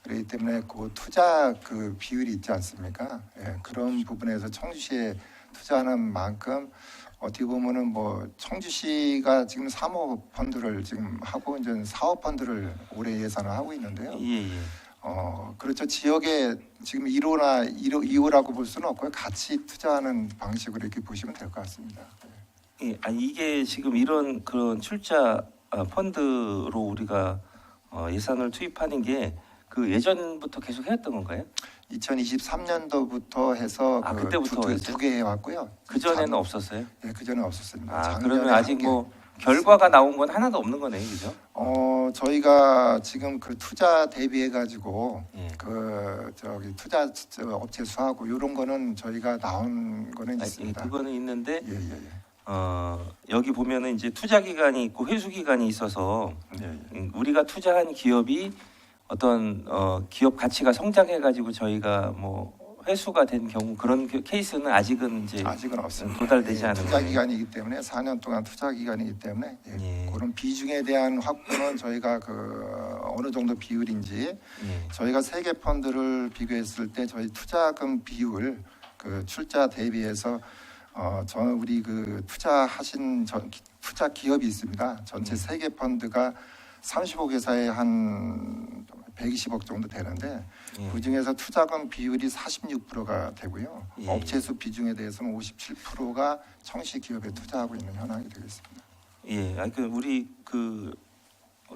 그렇기 때문에 투자 비율이 있지 않습니까? 예, 그런 부분에서 청주시에 투자하는 만큼 어떻게 보면은 청주시가 지금 사모 펀드를 지금 하고 이제 사업 펀드를 올해 예산을 하고 있는데요. 예. 그렇죠. 지역에 지금 1호나 2호라고 볼 수는 없고요. 같이 투자하는 방식으로 이렇게 보시면 될 것 같습니다. 예, 이게 지금 이런 그런 출자 펀드로 우리가 예산을 투입하는 게 예전부터 계속 해왔던 건가요? 2023년도부터 해서 그때부터 두 개 해왔고요. 그 전에는 없었어요? 네, 그 전에 없었습니다. 그러면 아직 결과가 나온 건 하나도 없는 거네요, 그죠? 저희가 지금 투자 대비해 가지고 예. 투자 업체 수하고 이런 거는 저희가 나온 거는 있습니다. 그거는 있는데 예. 여기 보면은 이제 투자 기간이 있고 회수 기간이 있어서 예. 우리가 투자한 기업이 어떤 기업 가치가 성장해 가지고 저희가 회수가 된 경우 그런 케이스는 아직은 없습니다. 도달되지 않은 투자 기간이기 때문에 4년 동안 투자 기간이기 때문에 그런 비중에 대한 확보는 저희가 어느 정도 비율인지 저희가 3개 펀드를 비교했을 때 저희 투자금 비율 출자 대비해서 우리 투자하신 투자 기업이 있습니다. 전체 3개 펀드가 35개사에 한 120억 정도 되는데 예. 그 중에서 투자금 비율이 46%가 되고요. 예. 업체 수 비중에 대해서는 57%가 청시 기업에 투자하고 있는 현황이 되겠습니다. 예, 아니 그 우리 그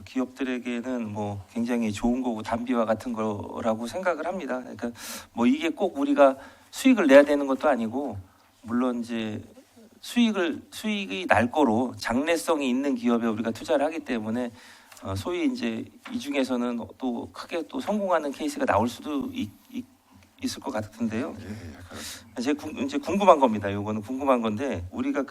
기업들에게는 뭐 굉장히 좋은 거고 단비와 같은 거라고 생각을 합니다. 그러니까 뭐 이게 꼭 우리가 수익을 내야 되는 것도 아니고 물론 이제 수익이 날 거로 장래성이 있는 기업에 우리가 투자를 하기 때문에 소위 이제 이 중에서는 또 크게 또 성공하는 케이스가 나올 수도 있을 것 같은데요. 제가 이제 궁금한 겁니다. 요거는 궁금한 건데 우리가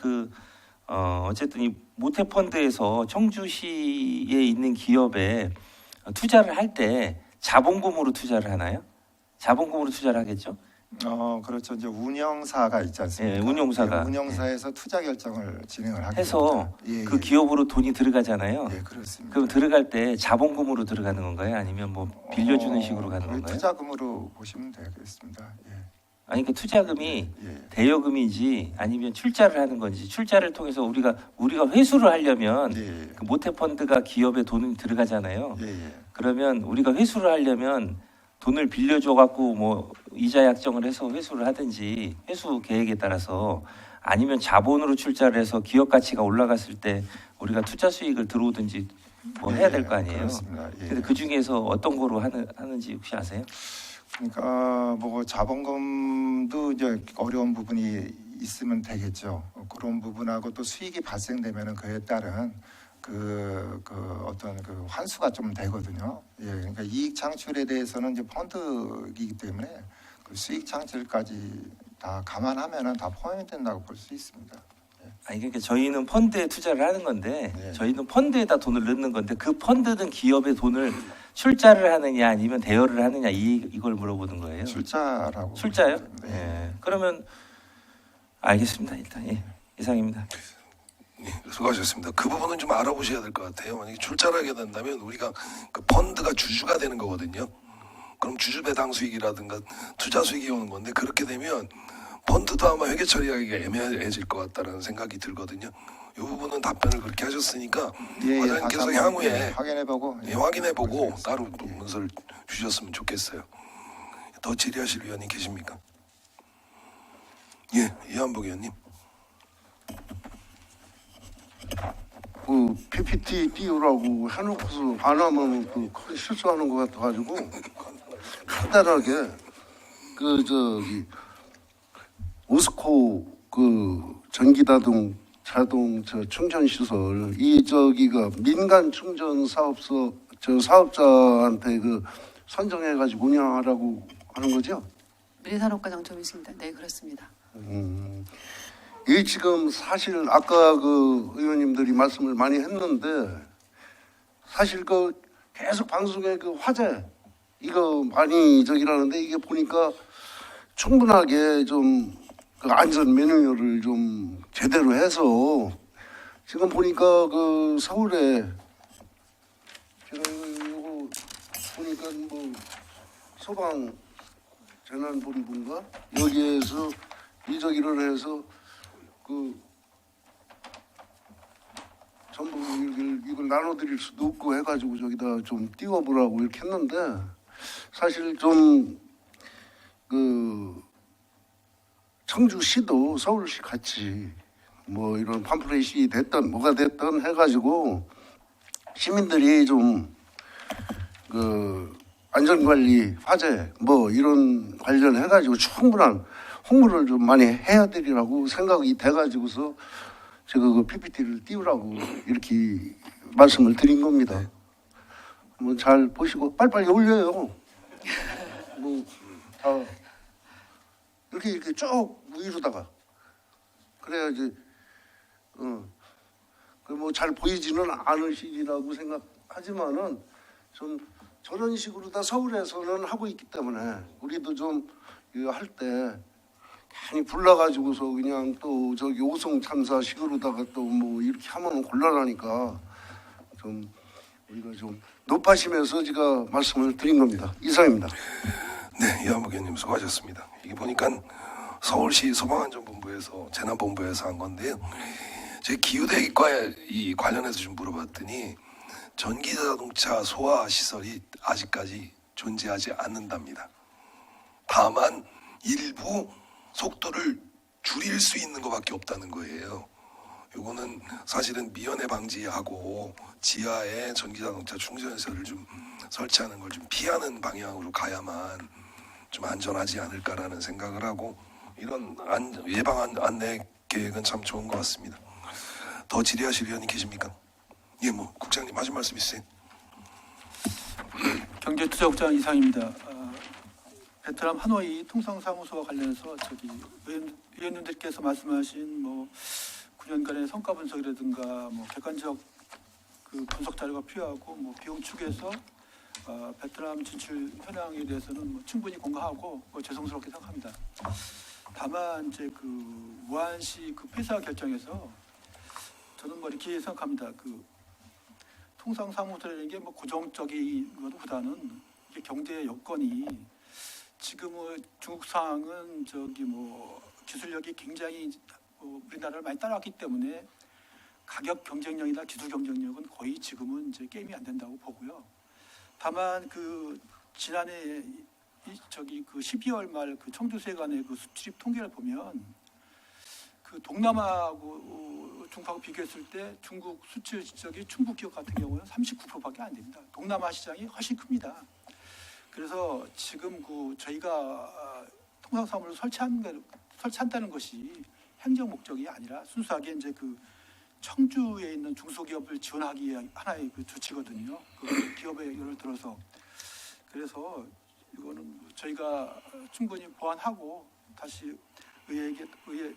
어쨌든 이 모태펀드에서 청주시에 있는 기업에 투자를 할 때 자본금으로 투자를 하나요? 자본금으로 투자를 하겠죠? 그렇죠. 이제 운영사가 있지 않습니까? 예, 운용사가. 운영사에서 투자 결정을 진행을 하게 해서 됩니다. 그 기업으로 돈이 들어가잖아요. 예, 그렇습니다. 그럼 들어갈 때 자본금으로 들어가는 건가요? 아니면 뭐 빌려주는 식으로 가는 거의 건가요? 투자금으로 보시면 되겠습니다. 예. 아니 그 투자금이 예. 대여금인지 아니면 출자를 하는 건지 출자를 통해서 우리가 회수를 하려면 예. 그 모태펀드가 기업에 돈이 들어가잖아요. 예. 그러면 우리가 회수를 하려면 돈을 빌려줘 갖고 뭐 이자 약정을 해서 회수를 하든지 회수 계획에 따라서 아니면 자본으로 출자를 해서 기업 가치가 올라갔을 때 우리가 투자 수익을 들어오든지 뭐 해야 될 거 아니에요. 그렇습니다. 예. 근데 그 중에서 어떤 거로 하는지 혹시 아세요? 그러니까 뭐 자본금도 이제 어려운 부분이 있으면 되겠죠. 그런 부분하고 또 수익이 발생되면은 그에 따른 어떤 환수가 좀 되거든요. 예, 그러니까 이익 창출에 대해서는 이제 펀드이기 때문에 그 수익 창출까지 다 감안하면은 다 포함이 된다고 볼 수 있습니다. 아니 그러니까 저희는 펀드에 투자를 하는 건데 네. 저희는 펀드에다 돈을 넣는 건데 그 펀드는 기업에 돈을 출자를 하느냐 아니면 대여를 하느냐 이걸 물어보는 거예요. 출자라고. 출자요? 네. 예. 그러면 알겠습니다. 일단 예. 이상입니다. 네, 수고하셨습니다. 그 부분은 좀 알아보셔야 될 것 같아요. 만약에 출자를 하게 된다면 우리가 그 펀드가 주주가 되는 거거든요. 그럼 주주 배당 수익이라든가 투자 수익이 오는 건데 그렇게 되면 펀드도 아마 회계 처리하기가 애매해질 것 같다는 생각이 들거든요. 이 부분은 답변을 그렇게 하셨으니까 과장님께서 다시 한번, 향후에 확인해보고 확인해보고 따로 또 문서를 주셨으면 좋겠어요. 더 질의하실 위원님 계십니까? 예, 이한복 의원님. 그 PPT 띄우라고 해놓고서 안 하면 큰 실수하는 것 같아가지고 간단하게 오스코 전기다동 자동 충전 시설 저기가 민간 충전 사업자한테 선정해가지고 운영하라고 하는 거죠? 미래산업과 정점있습니다. 네, 그렇습니다. 이게 지금 사실 아까 의원님들이 말씀을 많이 했는데 사실 계속 방송에 화재 이거 많이 저기라는데 이게 보니까 충분하게 좀 안전 매뉴얼을 좀 제대로 해서 지금 보니까 서울에 제가 이거 보니까 뭐 소방 재난본부인가 여기에서 이저기를 해서 전부 이걸 나눠드릴 수도 없고 해가지고 저기다 좀 띄워보라고 이렇게 했는데 사실 좀 청주시도 서울시 같이 뭐 이런 팜플렛이 됐든 뭐가 됐든 해가지고 시민들이 좀 안전관리 화재 뭐 이런 관련해가지고 충분한 홍보를 좀 많이 해야 되리라고 생각이 돼가지고서 제가 PPT를 띄우라고 이렇게 말씀을 드린 겁니다. 한번 잘 보시고 빨리빨리 올려요. 뭐 다 이렇게 쭉 위로다가 그래야지 뭐 잘 보이지는 않으시리라고 생각하지만은 전 저런 식으로 다 서울에서는 하고 있기 때문에 우리도 좀 할 때 괜히 불러가지고서 그냥 또 저기 오송 참사식으로다가 또 뭐 이렇게 하면 곤란하니까 좀 우리가 좀 높아지면서 제가 말씀을 드린 겁니다. 이상입니다. 네, 이한복 의원님 수고하셨습니다. 이게 보니까 서울시 소방안전본부에서 재난본부에서 한 건데요. 제 기후대기과에 관련해서 좀 물어봤더니 전기자동차 소화 시설이 아직까지 존재하지 않는답니다. 다만 일부 속도를 줄일 수 있는 것밖에 없다는 거예요. 요거는 사실은 미연에 방지하고 지하에 전기자동차 충전시설을 좀 설치하는 걸 좀 피하는 방향으로 가야만 좀 안전하지 않을까라는 생각을 하고, 이런 예방 안내 계획은 참 좋은 것 같습니다. 더 질의하실 의원이 계십니까? 예, 뭐 국장님 하실 말씀 있으세요? 경제투자국장 이상입니다. 베트남 하노이 통상사무소와 관련해서 의원님들께서 말씀하신 뭐 9년간의 성과 분석이라든가 뭐 객관적 그 분석 자료가 필요하고 뭐 비용 축에서 베트남 진출 현황에 대해서는 뭐 충분히 공감하고 뭐 죄송스럽게 생각합니다. 다만 이제 그 우한시 그 폐사 결정에서 저는 뭐 이렇게 생각합니다. 그 통상사무소라는 게 뭐 고정적인 것보다는 이게 경제 여건이 지금은 중국 상황은 저기 뭐 기술력이 굉장히 우리나라를 많이 따라왔기 때문에 가격 경쟁력이나 기술 경쟁력은 거의 지금은 이제 게임이 안 된다고 보고요. 다만 그 지난해 그 12월 말 그 청주세관의 그 수출입 통계를 보면 그 동남아하고 중국하고 비교했을 때 중국 수출 실적이 충북 기업 같은 경우는 39%밖에 안 됩니다. 동남아 시장이 훨씬 큽니다. 그래서 지금 그 저희가 통상사무소를 설치한다는 것이 행정 목적이 아니라 순수하게 이제 그 청주에 있는 중소기업을 지원하기 위한 하나의 그 조치거든요. 그 기업에 예를 들어서 그래서 이거는 저희가 충분히 보완하고 다시 의회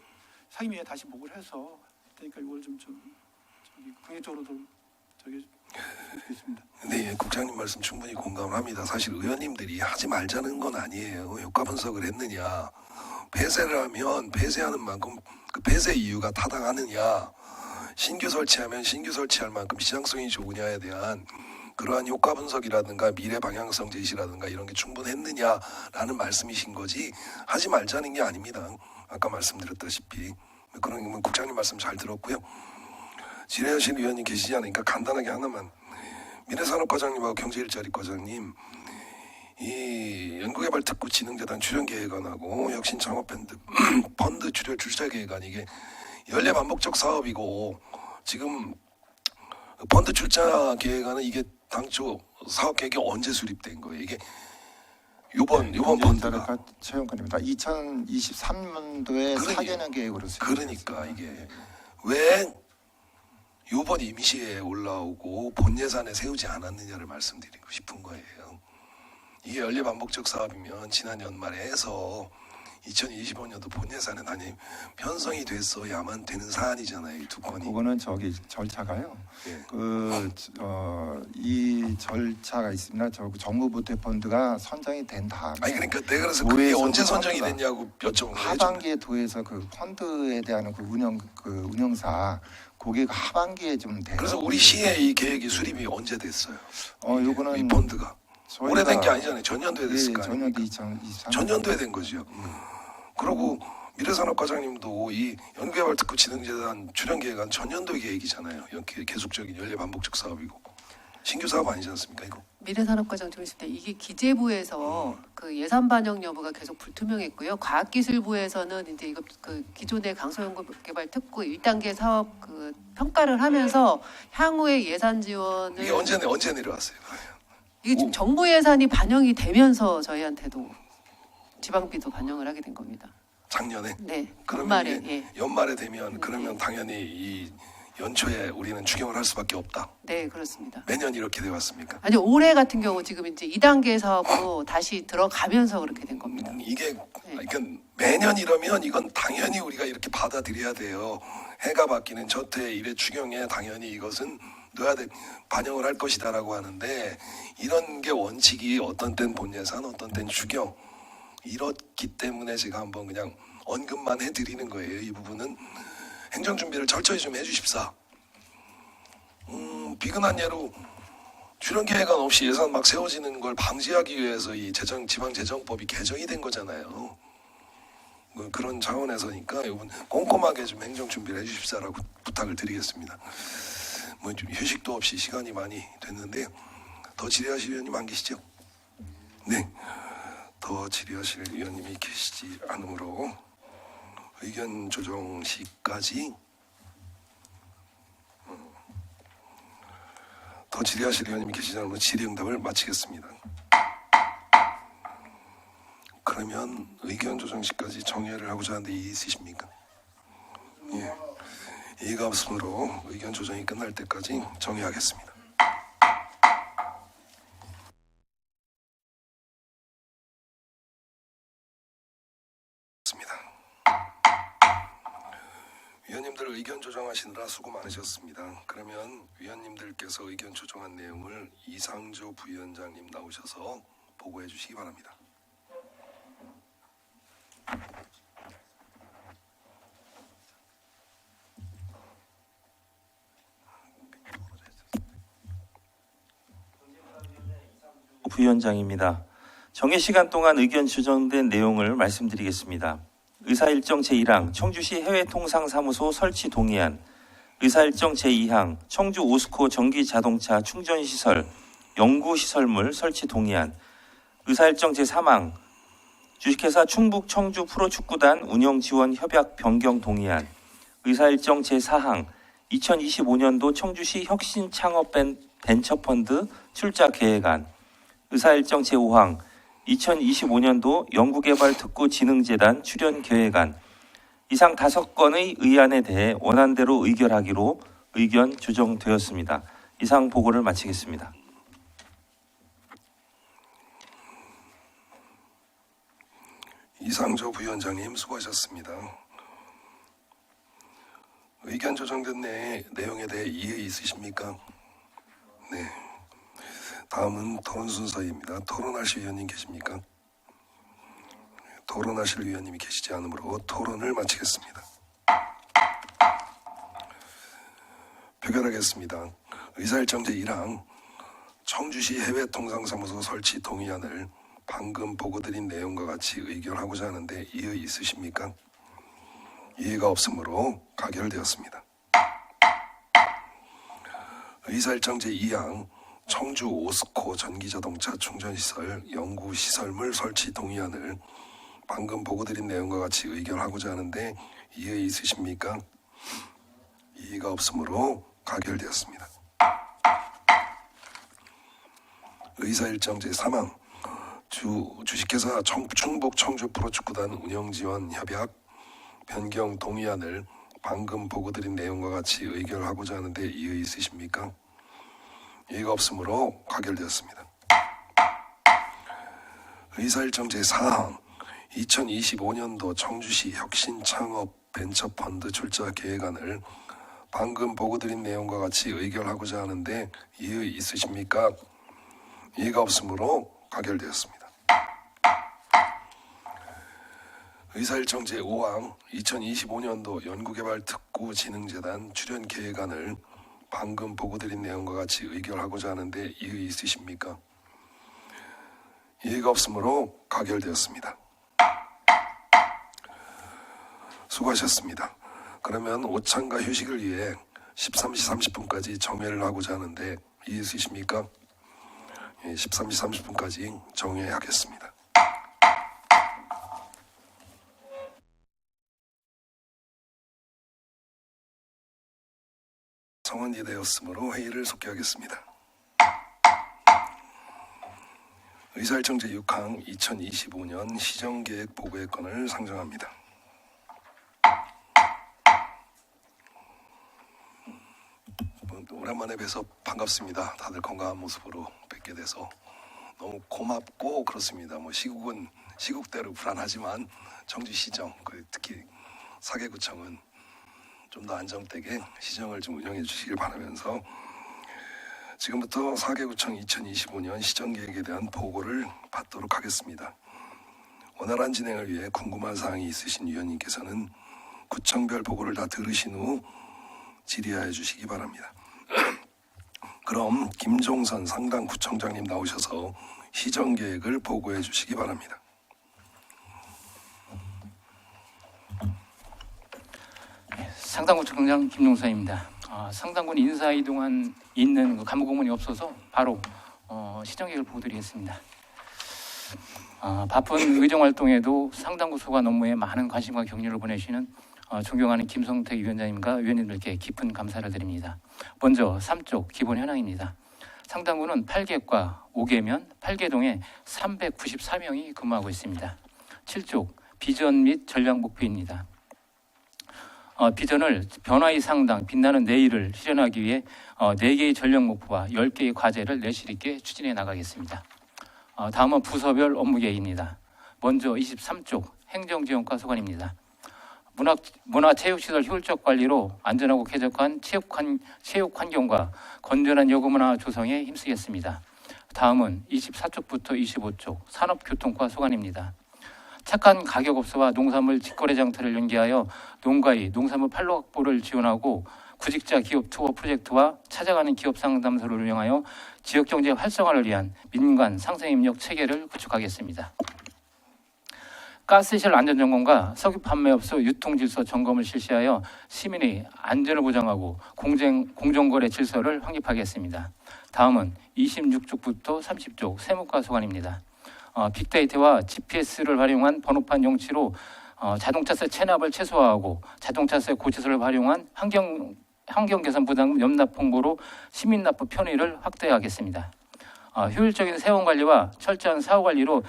상임위에 다시 보고를 해서 그러니까 이걸 좀 긍정적으로도 있습니다. 네, 국장님 말씀 충분히 공감합니다. 사실 의원님들이 하지 말자는 건 아니에요. 효과 분석을 했느냐, 폐쇄를 하면 폐쇄하는 만큼 그 폐쇄 이유가 타당하느냐, 신규 설치하면 신규 설치할 만큼 시장성이 좋으냐에 대한 그러한 효과 분석이라든가 미래 방향성 제시라든가 이런 게 충분했느냐라는 말씀이신 거지 하지 말자는 게 아닙니다. 아까 말씀드렸다시피 그런 국장님 말씀 잘 들었고요. 질의하실 의원님 계시지 않으니까 간단하게 하나만, 미래산업과장님하고 경제일자리과장님 이 연구개발특구진흥재단 출연계획안하고 혁신창업펀드 펀드 출연 출자계획안, 이게 연례 반복적 사업이고 지금 펀드 출자 계획안은 이게 당초 사업 계획이 언제 수립된 거예요? 이게 요번 펀드가 채용권입니다. 2023년도에 그러니까. 4개년 계획으로 그러니까 이게 왜 요번 임시에 올라오고 본 예산에 세우지 않았느냐를 말씀드리고 싶은 거예요. 이게 연례 반복적 사업이면 지난 연말에 해서 2025년도 본 예산에 편성이 됐어야만 되는 사안이잖아요. 이 두 건이. 그거는 저기 절차가요. 예. 이 절차가 있습니다. 정부부채 펀드가 선정이 된 다음에. 아니 그러니까 내가 그래서 그게 언제 선정이 됐냐고 여쭤본 거예요. 하반기에 도에서 그 펀드에 대한 그 운영사 그게 하반기에 좀 돼요. 그래서 우리 시의 이 계획이 수립이 언제 됐어요? 요거는 이 펀드가 오래된 게 아니잖아요. 전년도에 됐을 거 아니에요. 전년도 2023년. 전년도에 된 거죠. 그리고 미래산업과장님도 이 연구개발특구진흥재단 출연계획안 전년도 계획이잖아요. 계속적인 연례 반복적 사업이고 신규 사업 아니지 않습니까 이거? 미래산업과장 좀 있을 때 이게 기재부에서 그 예산 반영 여부가 계속 불투명했고요. 과학기술부에서는 이제 이거 그 기존의 강소연구개발특구 1단계 사업 그 평가를 하면서 향후의 예산 지원을 이게 언제 내려왔어요? 이게 지금 정부 예산이 반영이 되면서 저희한테도 지방비도 반영을 하게 된 겁니다. 작년에? 네. 그러면 연말에. 예. 연말에 되면 그러면 당연히 이 연초에 우리는 추경을 할 수밖에 없다. 네, 그렇습니다. 매년 이렇게 돼 왔습니까? 아니 올해 같은 경우 지금 이제 2단계 사업으로 다시 들어가면서 그렇게 된 겁니다. 이게 그러니까 매년 이러면 이건 당연히 우리가 이렇게 받아들여야 돼요. 해가 바뀌는 저태 일의 추경에 당연히 이것은 넣어야 돼, 반영을 할 것이다라고 하는데 이런 게 원칙이 어떤 땐 본예산, 어떤 땐 추경 이렇기 때문에 제가 한번 그냥 언급만 해드리는 거예요. 이 부분은 행정 준비를 철저히 좀 해주십사. 비근한 예로 출연 계획안 없이 예산 막 세워지는 걸 방지하기 위해서 이 지방재정법이 개정이 된 거잖아요. 그런 차원에서니까 이번 꼼꼼하게 좀 행정 준비를 해주십사라고 부탁을 드리겠습니다. 좀 휴식도 없이 시간이 많이 됐는데요. 더 질의하실 의원님 안 계시죠? 네, 더 질의하실 의원님이 계시지 않으므로 의견 조정 시까지 더 질의하실 의원님이 계시지 않으면 질의응답을 마치겠습니다. 그러면 의견 조정 시까지 정회를 하고자 하는데 이의 있으십니까? 예. 이의가 없으므로 의견 조정이 끝날 때까지 정회하겠습니다. 위원님들 의견 조정하시느라 수고 많으셨습니다. 그러면 위원님들께서 의견 조정한 내용을 이상조 부위원장님 나오셔서 보고해 주시기 바랍니다. 부위원장입니다. 정해 시간 동안 의견 조정된 내용을 말씀드리겠습니다. 의사일정 제1항 청주시 해외통상사무소 설치 동의안, 의사일정 제2항 청주 오스코 전기자동차 충전시설 연구시설물 설치 동의안, 의사일정 제3항 주식회사 충북 청주 프로축구단 운영지원 협약 변경 동의안, 의사일정 제4항 2025년도 청주시 혁신창업 벤처펀드 출자 계획안, 의사일정 제5항 2025년도 연구개발특구진흥재단 출연 계획안, 이상 5건의 의안에 대해 원안대로 의결하기로 의견 조정되었습니다. 이상 보고를 마치겠습니다. 이상조 부위원장님 수고하셨습니다. 의견 조정된 내용에 대해 이의 있으십니까? 네. 다음은 토론 순서입니다. 토론하실 위원님 계십니까? 토론하실 위원님이 계시지 않으므로 토론을 마치겠습니다. 표결하겠습니다. 의사일정 제1항 청주시 해외통상사무소 설치 동의안을 방금 보고드린 내용과 같이 의결하고자 하는데 이의 있으십니까? 이의가 없으므로 가결되었습니다. 의사일정 제2항 청주 오스코 전기자동차 충전시설 연구시설물 설치 동의안을 방금 보고드린 내용과 같이 의결하고자 하는데 이의 있으십니까? 이의가 없으므로 가결되었습니다. 의사일정 제3항 주식회사 충북 청주 프로축구단 운영지원 협약 변경 동의안을 방금 보고드린 내용과 같이 의결하고자 하는데 이의 있으십니까? 이의가 없으므로 가결되었습니다. 의사일정 제4항 2025년도 청주시 혁신창업 벤처펀드 출자 계획안을 방금 보고드린 내용과 같이 의결하고자 하는데 이의 있으십니까? 이의가 없으므로 가결되었습니다. 의사일정 제5항 2025년도 연구개발특구진흥재단 출연 계획안을 방금 보고드린 내용과 같이 의결하고자 하는데 이의 있으십니까? 이의가 없으므로 가결되었습니다. 수고하셨습니다. 그러면 오찬과 휴식을 위해 13시 30분까지 정회를 하고자 하는데 이의 있으십니까? 13시 30분까지 정회하겠습니다. 성원이 되었으므로 회의를 속개하겠습니다. 의사일정 제6항 2025년 시정계획 보고의 건을 상정합니다. 오랜만에 뵈서 반갑습니다. 다들 건강한 모습으로 뵙게 돼서 너무 고맙고 그렇습니다. 시국은 시국대로 불안하지만 청주시정 특히 사계구청은 좀 더 안정되게 시정을 좀 운영해 주시길 바라면서 지금부터 사계구청 2025년 시정계획에 대한 보고를 받도록 하겠습니다. 원활한 진행을 위해 궁금한 사항이 있으신 위원님께서는 구청별 보고를 다 들으신 후 질의하여 주시기 바랍니다. 그럼 김종선 상당구청장님 나오셔서 시정계획을 보고해 주시기 바랍니다. 상당구청장 김종선입니다. 상당군 인사 이동한 있는 그 간부 공무원이 없어서 바로 시정 계획을 보고드리겠습니다. 바쁜 의정 활동에도 상당구 소관 업무에 많은 관심과 격려를 보내시는 존경하는 김성택 위원장님과 위원님들께 깊은 감사를 드립니다. 먼저 3쪽 기본 현황입니다. 상당구는 8개과 5개면 8개동에 394명이 근무하고 있습니다. 7쪽 비전 및 전략 목표입니다. 비전을 변화의 상당, 빛나는 내일을 실현하기 위해 4개의 전략 목표와 10개의 과제를 내실 있게 추진해 나가겠습니다. 다음은 부서별 업무 계획입니다. 먼저 23쪽 행정지원과 소관입니다. 문화체육시설 효율적 관리로 안전하고 쾌적한 체육 환경과 건전한 여고문화 조성에 힘쓰겠습니다. 다음은 24쪽부터 25쪽 산업교통과 소관입니다. 착한 가격업소와 농산물 직거래 장터를 연계하여 농가의 농산물 판로 확보를 지원하고 구직자 기업 투어 프로젝트와 찾아가는 기업 상담소를 운영하여 지역경제 활성화를 위한 민간 상생협력 체계를 구축하겠습니다. 가스시설 안전점검과 석유 판매업소 유통질서 점검을 실시하여 시민의 안전을 보장하고 공정거래 질서를 확립하겠습니다. 다음은 26쪽부터 30쪽 세무과 소관입니다. 빅데이터와 GPS를 활용한 번호판 용치로 자동차세 체납을 최소화하고 자동차세 고지서를 활용한 환경 개선 부담금 연납 홍보로 시민 납부 편의를 확대하겠습니다. 효율적인 세원 관리와 철저한 사후 관리로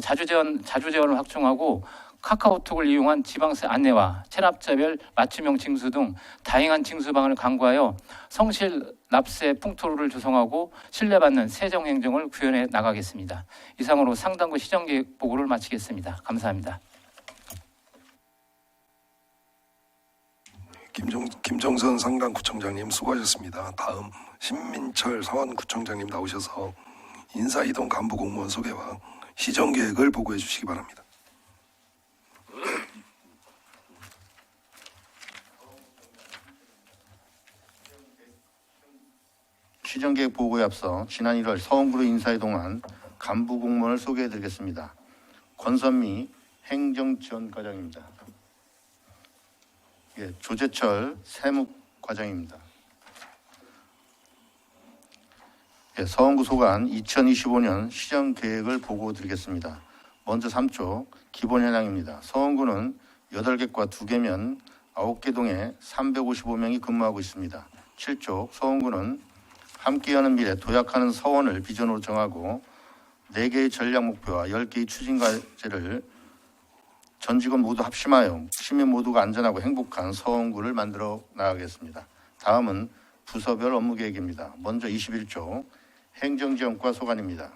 자주재원을 확충하고 카카오톡을 이용한 지방세 안내와 체납자별 맞춤형 징수 등 다양한 징수 방안을 강구하여 성실 납세 풍토를 조성하고 신뢰받는 세정행정을 구현해 나가겠습니다. 이상으로 상당구 시정계획 보고를 마치겠습니다. 감사합니다. 김정선 상당구청장님 수고하셨습니다. 다음 신민철 서원구청장님 나오셔서 인사이동 간부 공무원 소개와 시정계획을 보고해 주시기 바랍니다. 시정계획 보고에 앞서 지난 1월 서원구로 인사이동한 간부 공무원을 소개해드리겠습니다. 권선미 행정지원과장입니다. 조재철 세무과장입니다. 서원구 소관 2025년 시정계획을 보고드리겠습니다. 먼저 3쪽 기본 현황입니다. 서원구는 8개과 2개면 9개 동에 355명이 근무하고 있습니다. 7쪽 서원구는 함께 여는 미래 도약하는 서원을 비전으로 정하고 4개의 전략 목표와 10개의 추진 과제를 전 직원 모두 합심하여 시민 모두가 안전하고 행복한 서원구를 만들어 나가겠습니다. 다음은 부서별 업무 계획입니다. 먼저 21조 행정지원과 소관입니다.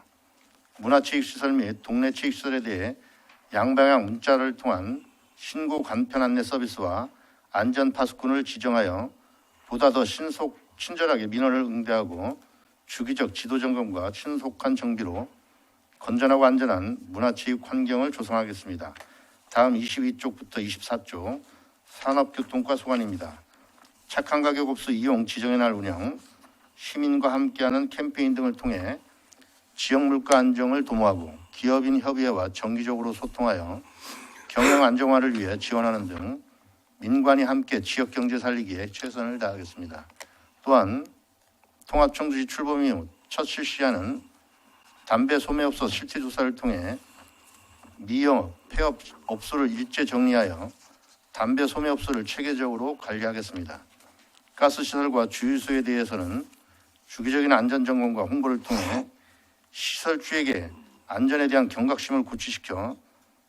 문화체육시설 및 동네 체육시설에 대해 양방향 문자를 통한 신고 간편 안내 서비스와 안전 파수꾼을 지정하여 보다 더 친절하게 민원을 응대하고 주기적 지도 점검과 신속한 정비로 건전하고 안전한 문화체육 환경을 조성하겠습니다. 다음 22쪽부터 24쪽 산업교통과 소관입니다. 착한 가격 업소 이용 지정의 날 운영, 시민과 함께하는 캠페인 등을 통해 지역 물가 안정을 도모하고 기업인 협의회와 정기적으로 소통하여 경영 안정화를 위해 지원하는 등 민관이 함께 지역 경제 살리기에 최선을 다하겠습니다. 또한 통합청주시 출범 이후 첫 실시하는 담배 소매업소 실태 조사를 통해 미영업, 폐업 업소를 일제 정리하여 담배 소매업소를 체계적으로 관리하겠습니다. 가스시설과 주유소에 대해서는 주기적인 안전점검과 홍보를 통해 시설주에게 안전에 대한 경각심을 고취시켜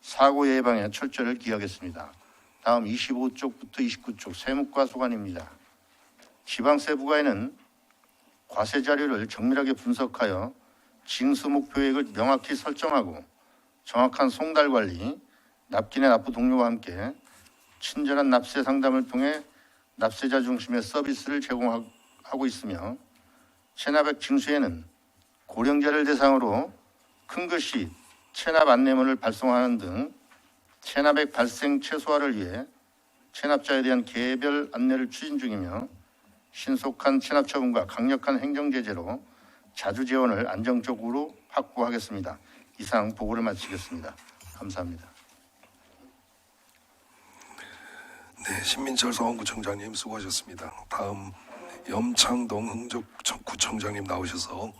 사고 예방에 철저를 기하겠습니다. 다음 25쪽부터 29쪽 세무과 소관입니다. 지방세 부과에는 과세 자료를 정밀하게 분석하여 징수 목표액을 명확히 설정하고 정확한 송달 관리, 납기내 납부 동료와 함께 친절한 납세 상담을 통해 납세자 중심의 서비스를 제공하고 있으며 체납액 징수에는 고령자를 대상으로 큰 글씨 체납 안내문을 발송하는 등 체납액 발생 최소화를 위해 체납자에 대한 개별 안내를 추진 중이며 신속한 체납 처분과 강력한 행정 제재로 자주 재원을 안정적으로 확보하겠습니다. 이상 보고를 마치겠습니다. 감사합니다. 네, 신민철 서원구청장님 수고하셨습니다. 다음 염창동 흥덕구청장님 나오셔서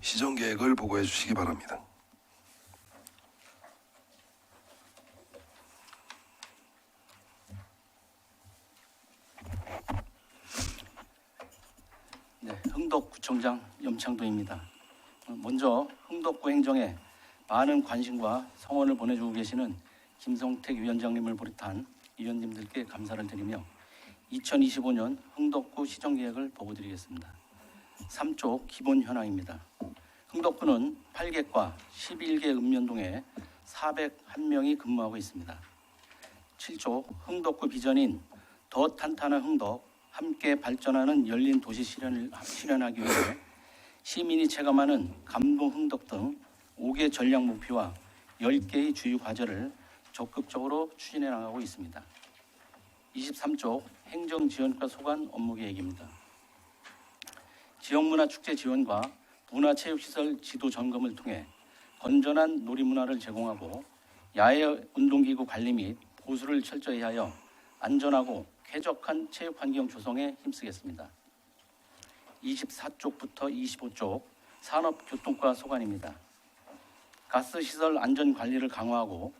시정 계획을 보고해 주시기 바랍니다. 네, 흥덕구청장 염창동입니다. 먼저 흥덕구 행정에 많은 관심과 성원을 보내주고 계시는 김성택 위원장님을 비롯한 위원님들께 감사를 드리며 2025년 흥덕구 시정계획을 보고드리겠습니다. 3조 기본 현황입니다. 흥덕구는 8개과 11개 읍면동에 401명이 근무하고 있습니다. 7조 흥덕구 비전인 더 탄탄한 흥덕, 함께 발전하는 열린 도시 실현하기 위해 시민이 체감하는 감동 흥덕 등 5개 전략 목표와 10개의 주요 과제를 적극적으로 추진해 나가고 있습니다. 23조 행정지원과 소관 업무 계획입니다. 지역문화축제 지원과 문화체육시설 지도 점검을 통해 건전한 놀이문화를 제공하고 야외 운동기구 관리 및 보수를 철저히 하여 안전하고 쾌적한 체육환경 조성에 힘쓰겠습니다. 24쪽부터 25쪽 산업교통과 소관입니다. 가스시설 안전관리를 강화하고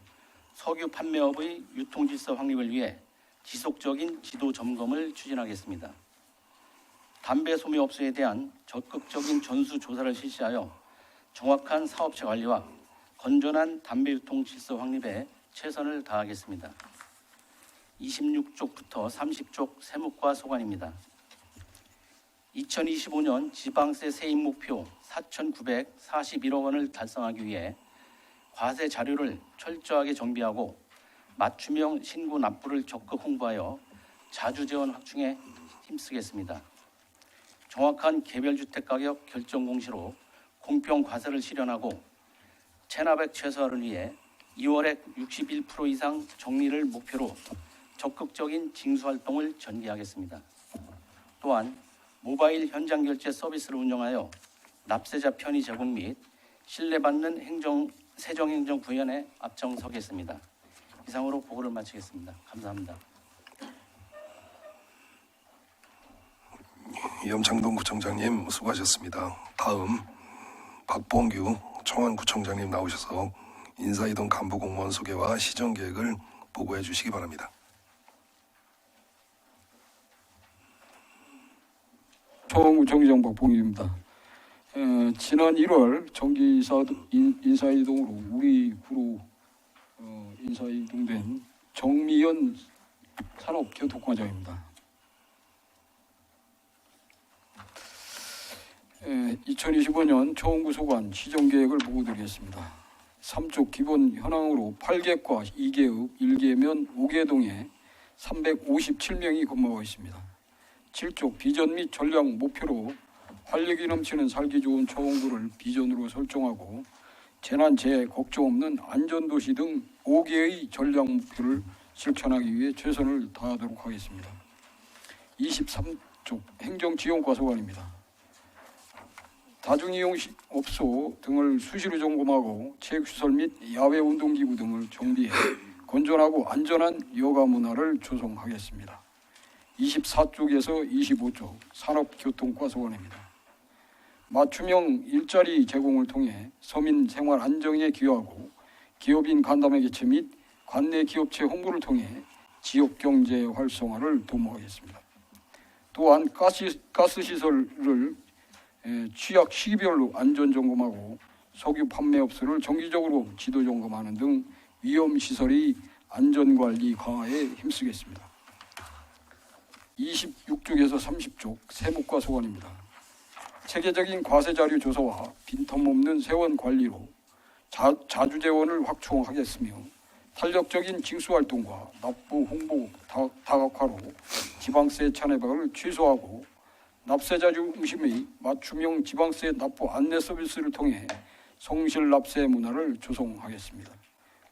석유 판매업의 유통질서 확립을 위해 지속적인 지도 점검을 추진하겠습니다. 담배 소매업소에 대한 적극적인 전수조사를 실시하여 정확한 사업체 관리와 건전한 담배 유통 질서 확립에 최선을 다하겠습니다. 26쪽부터 30쪽 세무과 소관입니다. 2025년 지방세 세입 목표 4,941억 원을 달성하기 위해 과세 자료를 철저하게 정비하고 맞춤형 신고 납부를 적극 홍보하여 자주재원 확충에 힘쓰겠습니다. 정확한 개별주택 가격 결정 공시로 공평 과세를 실현하고 체납액 최소화를 위해 2월에 61% 이상 정리를 목표로 적극적인 징수활동을 전개하겠습니다. 또한 모바일 현장 결제 서비스를 운영하여 납세자 편의 제공 및 신뢰받는 세정행정구현에 앞장서겠습니다. 이상으로 보고를 마치겠습니다. 감사합니다. 염창동 구청장님 수고하셨습니다. 다음 박봉규 청안구청장님 나오셔서 인사이동 간부 공무원 소개와 시정 계획을 보고해 주시기 바랍니다. 청안구청장 박봉규입니다. 지난 1월 정기 인사이동으로 우리 구로 인사이동된 정미연 산업교통과장입니다. 2025년 청원구 소관 시정계획을 보고드리겠습니다. 3쪽 기본 현황으로 8개과 2개읍 1개면 5개동에 357명이 근무하고 있습니다. 7쪽 비전 및 전략 목표로 활력이 넘치는 살기 좋은 청원구를 비전으로 설정하고 재난 재해 걱정 없는 안전도시 등 5개의 전략 목표를 실천하기 위해 최선을 다하도록 하겠습니다. 23쪽 행정지원과 소관입니다. 다중이용업소 등을 수시로 점검하고 체육시설 및 야외 운동기구 등을 정비해 건전하고 안전한 여가 문화를 조성하겠습니다. 24쪽에서 25쪽 산업교통과 소관입니다. 맞춤형 일자리 제공을 통해 서민 생활 안정에 기여하고 기업인 간담회 개최 및 관내 기업체 홍보를 통해 지역 경제 활성화를 도모하겠습니다. 또한 가스시설을 취약 시기별로 안전 점검하고 석유 판매업소를 정기적으로 지도 점검하는 등 위험시설의 안전관리 강화에 힘쓰겠습니다. 26쪽에서 30쪽 세무과 소관입니다. 체계적인 과세자료 조사와 빈텀없는 세원 관리로 자주재원을 확충하겠으며 탄력적인 징수활동과 납부 홍보 다각화로 지방세 찬회박을 취소하고 납세자 중심의 맞춤형 지방세 납부 안내 서비스를 통해 성실 납세 문화를 조성하겠습니다.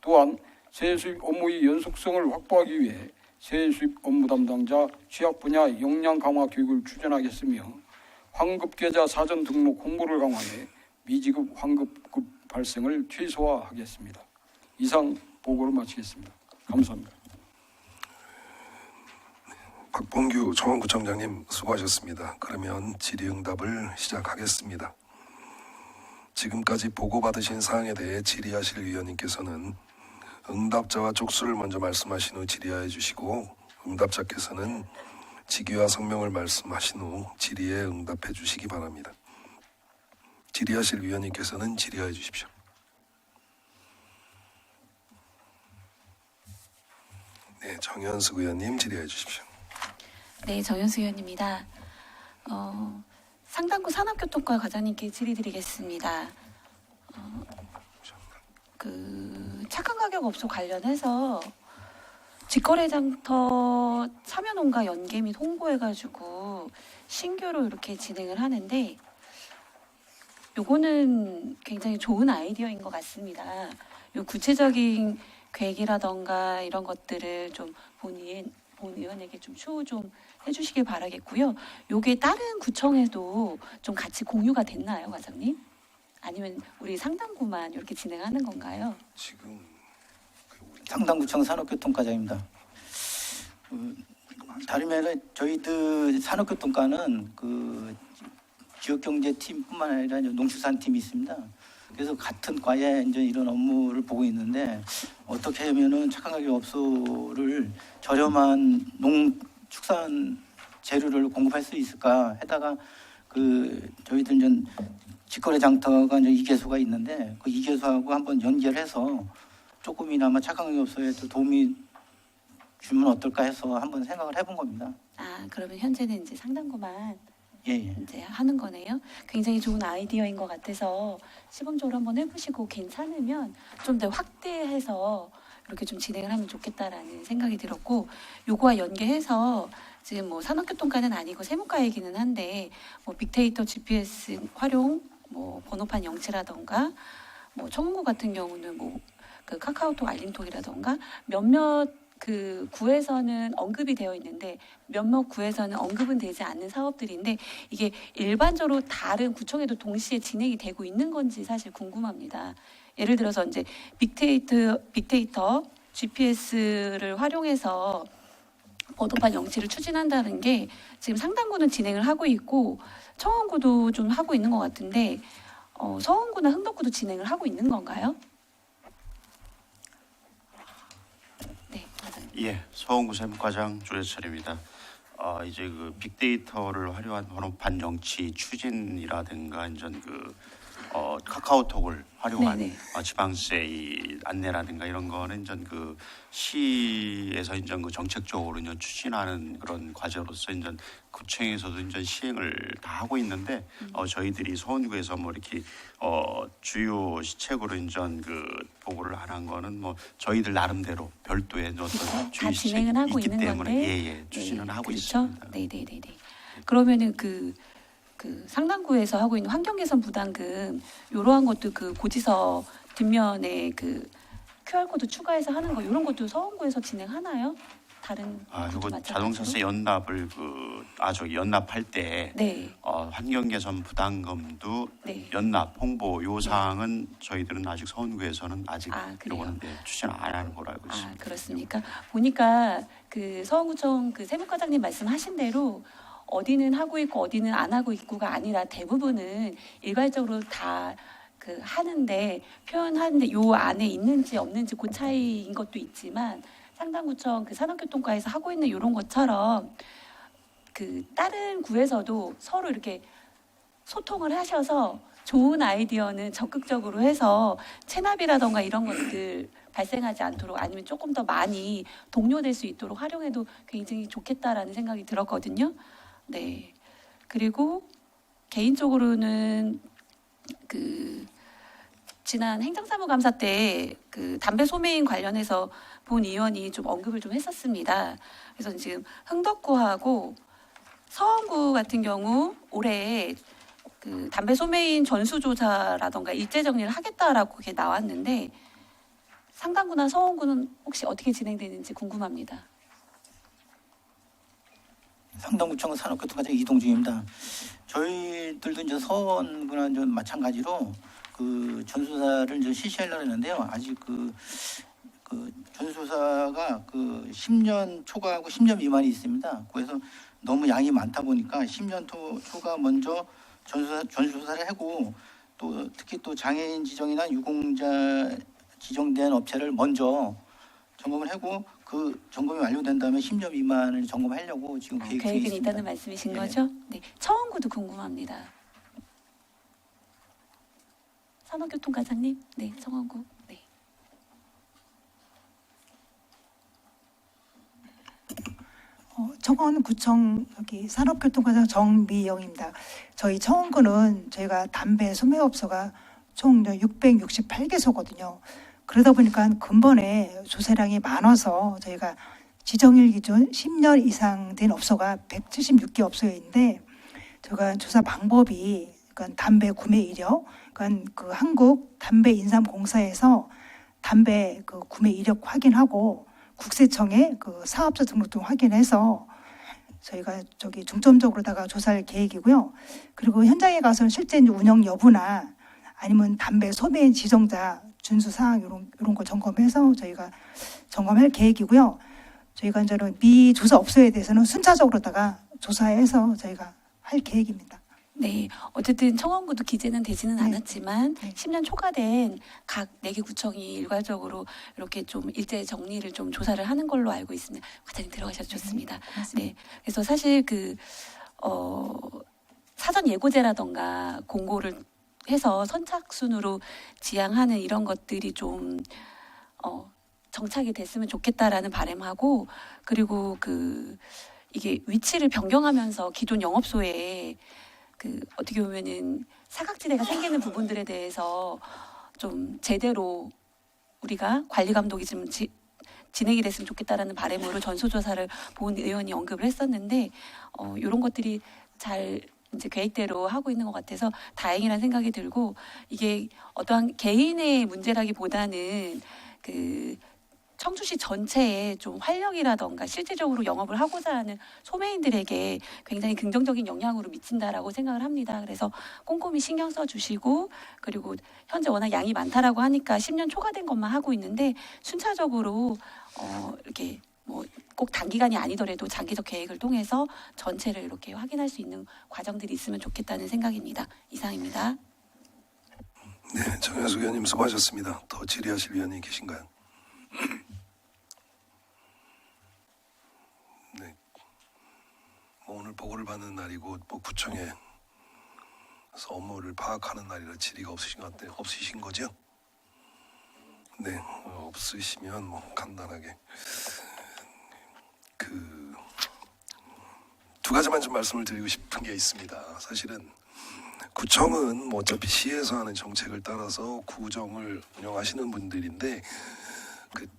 또한 세수입 업무의 연속성을 확보하기 위해 세수입 업무 담당자 취약 분야 역량 강화 교육을 추진하겠으며 환급계좌 사전 등록 홍보를 강화해 미지급 환급급 발생을 최소화하겠습니다. 이상 보고를 마치겠습니다. 감사합니다. 박봉규 청원구청장님 수고하셨습니다. 그러면 질의응답을 시작하겠습니다. 지금까지 보고받으신 사항에 대해 질의하실 위원님께서는 응답자와 쪽수를 먼저 말씀하신 후 질의하여 주시고 응답자께서는 직위와 성명을 말씀하신 후 질의에 응답해 주시기 바랍니다. 질의하실 위원님께서는 질의하여 주십시오. 네, 정현숙 의원님 질의해 주십시오. 네, 정현수 의원입니다. 상당구 산업교통과 과장님께 질의드리겠습니다. 착한 가격 업소 관련해서 직거래장터 참여농가 연계 및 홍보해가지고 신규로 이렇게 진행을 하는데 요거는 굉장히 좋은 아이디어인 것 같습니다. 요 구체적인 계획이라던가 이런 것들을 좀 본 의원에게 좀 추후 좀 해주시길 바라겠고요. 요게 다른 구청에도 좀 같이 공유가 됐나요, 과장님? 아니면 우리 상당구만 이렇게 진행하는 건가요? 지금 상당구청 산업교통과장입니다. 다르면 저희들 산업교통과는 그 지역경제팀뿐만 아니라 농축산팀이 있습니다. 그래서 같은 과에 이제 이런 업무를 보고 있는데 어떻게 하면은 착한 가격 업소를 저렴한 농축산 재료를 공급할 수 있을까 해다가 저희들 이제 직거래 장터가 이제 2개소가 있는데 그 2개소하고 한번 연결해서 조금이나마 착한 가격 업소에 또 도움이 주면 어떨까 해서 한번 생각을 해본 겁니다. 아, 그러면 현재는 이제 상당구만 예. 이제 하는 거네요. 굉장히 좋은 아이디어인 것 같아서 시범적으로 한번 해보시고 괜찮으면 좀 더 확대해서 이렇게 좀 진행을 하면 좋겠다라는 생각이 들었고, 요거와 연계해서 지금 뭐 산업교통과는 아니고 세무과이기는 한데 뭐 빅데이터 GPS 활용, 뭐 번호판 영치라던가 뭐 청구 같은 경우는 뭐 그 카카오톡 알림톡이라던가 몇몇 그 구에서는 언급이 되어 있는데 몇몇 구에서는 언급은 되지 않는 사업들인데 이게 일반적으로 다른 구청에도 동시에 진행이 되고 있는 건지 사실 궁금합니다. 예를 들어서 이제 빅데이터 GPS를 활용해서 번호판 영치를 추진한다는 게 지금 상당구는 진행을 하고 있고 청원구도 좀 하고 있는 것 같은데 서원구나 흥덕구도 진행을 하고 있는 건가요? 예, 서원구 세무과장 조재철입니다. 이제 그 빅데이터를 활용한 번호판 영치 추진이라든가 이제 카카오톡을 활용한 지방세 이 안내라든가 이런 거는 이제 그 시에서 이제 그 정책적으로 이제 추진하는 그런 과제로서 이제 구청에서도 이제 시행을 다 하고 있는데 저희들이 서원구에서 뭐 이렇게 주요 시책으로 이제 그 보고를 안 한 거는 뭐 저희들 나름대로 별도의 어떤 주요 시책이 하고 있기 있는 때문에 건데 추진을 하고 그렇죠? 있습니다. 네네네네. 그러면은 그 상당구에서 하고 있는 환경 개선 부담금 이러한 것도 그 고지서 뒷면에 그 QR 코드 추가해서 하는 거 이런 것도 서원구에서 진행하나요? 다른 이거 자동차세 연납을 연납할 때 환경 개선 부담금도 연납 홍보 요 사항은 저희들은 아직 서원구에서는 아직 요거는 추진 안 하는 걸로 알고 있습니다. 그렇습니까? 보니까 그 서원구청 그 세무과장님 말씀하신 대로 어디는 하고 있고 어디는 안 하고 있고가 아니라 대부분은 일괄적으로 다 그 하는데 표현하는데 요 안에 있는지 없는지 그 차이인 것도 있지만 상당구청 그 산업교통과에서 하고 있는 이런 것처럼 그 다른 구에서도 서로 이렇게 소통을 하셔서 좋은 아이디어는 적극적으로 해서 체납이라던가 이런 것들 발생하지 않도록 아니면 조금 더 많이 동료될 수 있도록 활용해도 굉장히 좋겠다라는 생각이 들었거든요. 네. 그리고 개인적으로는 그 지난 행정사무감사 때 그 담배 소매인 관련해서 본 의원이 좀 언급을 좀 했었습니다. 그래서 지금 흥덕구하고 서원구 같은 경우 올해 그 담배 소매인 전수조사라던가 일제 정리를 하겠다라고 그게 나왔는데 상당구나 서원구는 혹시 어떻게 진행되는지 궁금합니다. 상당구청 산업교통과장 이동중입니다. 저희들도 이제 서원구나 마찬가지로 그 전수사를 이제 실시하려고 했는데요. 아직 그 그 전수조사가 그 10년 초과하고 10년 미만이 있습니다. 그래서 너무 양이 많다 보니까 10년 초과 먼저 전수조사를 하고 또 특히 또 장애인 지정이나 유공자 지정된 업체를 먼저 점검을 하고 그 점검이 완료된 다음에 10년 미만을 점검하려고 지금 계획 중에 계획은 있습니다. 있다는 말씀이신 네. 거죠? 네. 청원구도 궁금합니다. 산업교통과장님, 네, 청원구. 네. 청원구청 여기 산업교통과장 정미영입니다. 저희 청원구는 저희가 담배 소매업소가 총 668개소거든요. 그러다 보니까 근본에 조세량이 많아서 저희가 지정일 기준 10년 이상 된 업소가 176개 업소인데 저희가 조사 방법이 그러니까 담배 구매 이력, 그러니까 그 한국 담배 인삼공사에서 담배 그 구매 이력 확인하고 국세청에 그 사업자 등록등 확인해서 저희가 저기 중점적으로다가 조사할 계획이고요. 그리고 현장에 가서는 실제 운영 여부나 아니면 담배 소매인 지정자 준수 사항 이런 거 점검해서 저희가 점검할 계획이고요. 저희가 이제는 미조사 업소에 대해서는 순차적으로다가 조사해서 저희가 할 계획입니다. 네, 어쨌든 청원구도 기재는 되지는 않았지만 10년 초과된 각 4개 구청이 일괄적으로 이렇게 좀 일제 정리를 좀 조사를 하는 걸로 알고 있습니다. 과장님 들어가셔도 좋습니다. 네, 그래서 사실 그 사전 예고제라던가 공고를 해서 선착순으로 지향하는 이런 것들이 좀 정착이 됐으면 좋겠다라는 바람하고 그리고 그 이게 위치를 변경하면서 기존 영업소에 그 어떻게 보면은 사각지대가 생기는 부분들에 대해서 좀 제대로 우리가 관리 감독이 좀 진행이 됐으면 좋겠다라는 바람으로 전수조사를 본 의원이 언급을 했었는데 이런 것들이 잘 이제 계획대로 하고 있는 것 같아서 다행이라는 생각이 들고 이게 어떠한 개인의 문제라기보다는 그 청주시 전체에 좀 활력이라던가 실질적으로 영업을 하고자 하는 소매인들에게 굉장히 긍정적인 영향으로 미친다라고 생각을 합니다. 그래서 꼼꼼히 신경 써주시고 그리고 현재 워낙 양이 많다라고 하니까 10년 초과된 것만 하고 있는데 순차적으로 이렇게 뭐 꼭 단기간이 아니더라도 장기적 계획을 통해서 전체를 이렇게 확인할 수 있는 과정들이 있으면 좋겠다는 생각입니다. 이상입니다. 네, 정현숙 의원님 수고하셨습니다. 더 질의하실 의원님 계신가요? 네, 뭐 오늘 보고를 받는 날이고 뭐 구청에서 업무를 파악하는 날이라 질의가 없으신 것 같아요. 없으신 거죠? 네, 없으시면 뭐 간단하게 그 두 가지만 좀 말씀을 드리고 싶은 게 있습니다. 사실은 구청은 뭐 어차피 시에서 하는 정책을 따라서 구정을 운영하시는 분들인데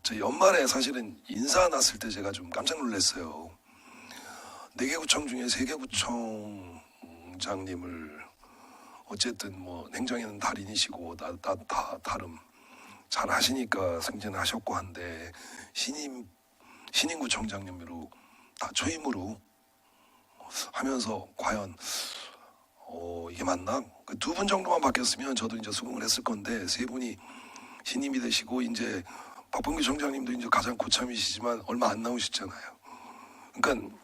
저희 연말에 사실은 인사 났을 때 제가 좀 깜짝 놀랐어요. 4개 구청 중에 3개 구청장님을 어쨌든 뭐 행정에는 달인이시고 다 다름 잘 하시니까 승진하셨고 한데 신임구청장님으로 다 초임으로 하면서 과연 이게 맞나? 그 2분 정도만 바뀌었으면 저도 이제 수긍을 했을 건데 3분이 신임이 되시고 이제 박범규 청장님도 이제 가장 고참이시지만 얼마 안 나오셨잖아요. 그러니까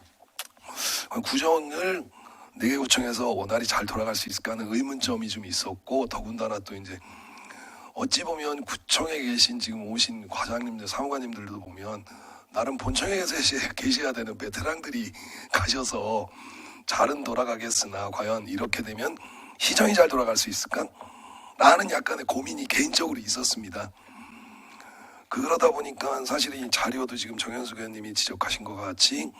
구정을 4개 구청에서 원활히 잘 돌아갈 수 있을까 하는 의문점이 좀 있었고 더군다나 또 이제 어찌 보면 구청에 계신 지금 오신 과장님들, 사무관님들도 보면 나름 본청에 계셔야 되는 베테랑들이 가셔서 잘은 돌아가겠으나 과연 이렇게 되면 시정이 잘 돌아갈 수 있을까? 라는 약간의 고민이 개인적으로 있었습니다. 그러다 보니까 사실 이 자료도 지금 정현숙 의원님이 지적하신 것 같이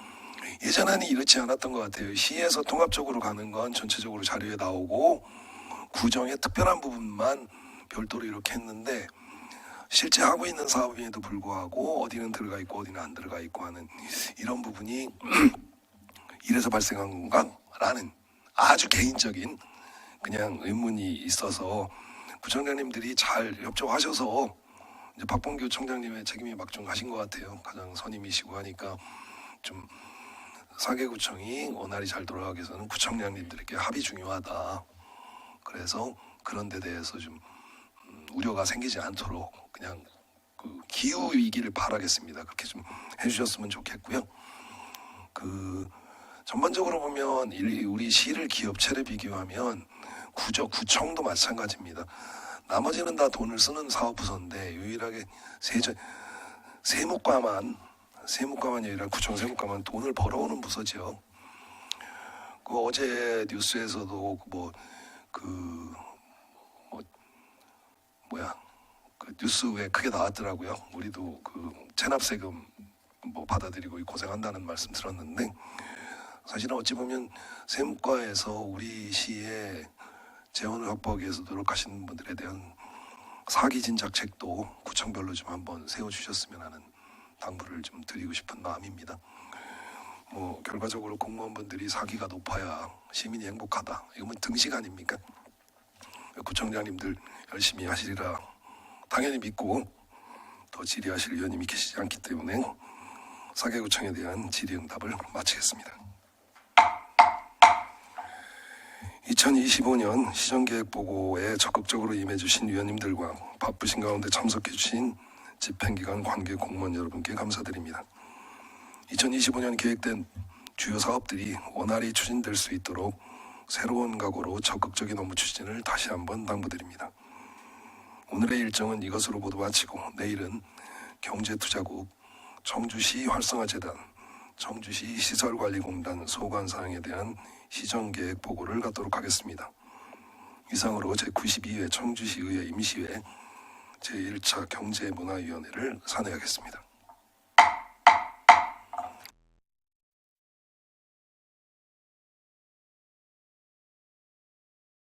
예전에는 이렇지 않았던 것 같아요. 시에서 통합적으로 가는 건 전체적으로 자료에 나오고 구정의 특별한 부분만 별도로 이렇게 했는데 실제 하고 있는 사업임에도 불구하고 어디는 들어가 있고 어디는 안 들어가 있고 하는 이런 부분이 이래서 발생한 건가? 라는 아주 개인적인 그냥 의문이 있어서 구청장님들이 잘 협조하셔서 이제 박범규 청장님의 책임이 막중하신 것 같아요. 가장 선임이시고 하니까 좀 4개 구청이 원활히 잘 돌아가기 위해서는 구청장님들에게 합의 중요하다. 그래서 그런 데 대해서 좀 우려가 생기지 않도록 그냥 그 기후 위기를 바라겠습니다. 그렇게 좀 해주셨으면 좋겠고요. 그 전반적으로 보면 우리 시를 기업체를 비교하면 구청도 마찬가지입니다. 나머지는 다 돈을 쓰는 사업부서인데 유일하게 세무과만 유일한 구청 세무과만 돈을 벌어오는 부서죠. 그 어제 뉴스에서도 그 뉴스에 크게 나왔더라고요. 우리도 그 체납세금 뭐 받아들이고 고생한다는 말씀 들었는데 사실은 어찌 보면 세무과에서 우리 시의 재원을 확보하기 위해서 노력하시는 분들에 대한 사기 진작책도 구청별로 좀 한번 세워주셨으면 하는 당부를 좀 드리고 싶은 마음입니다. 뭐 결과적으로 공무원분들이 사기가 높아야 시민이 행복하다. 이건 등식 아닙니까? 구청장님들 열심히 하시리라 당연히 믿고 더 질의하실 위원님이 계시지 않기 때문에 사개구청에 대한 질의응답을 마치겠습니다. 2025년 시정계획보고에 적극적으로 임해주신 위원님들과 바쁘신 가운데 참석해주신 집행기관 관계 공무원 여러분께 감사드립니다. 2025년 계획된 주요 사업들이 원활히 추진될 수 있도록 새로운 각오로 적극적인 업무 추진을 다시 한번 당부드립니다. 오늘의 일정은 이것으로 모두 마치고 내일은 경제투자국, 청주시 활성화재단, 청주시 시설관리공단 소관사항에 대한 시정계획 보고를 갖도록 하겠습니다. 이상으로 제92회 청주시의회 임시회 제1차 경제문화위원회를 산회하겠습니다.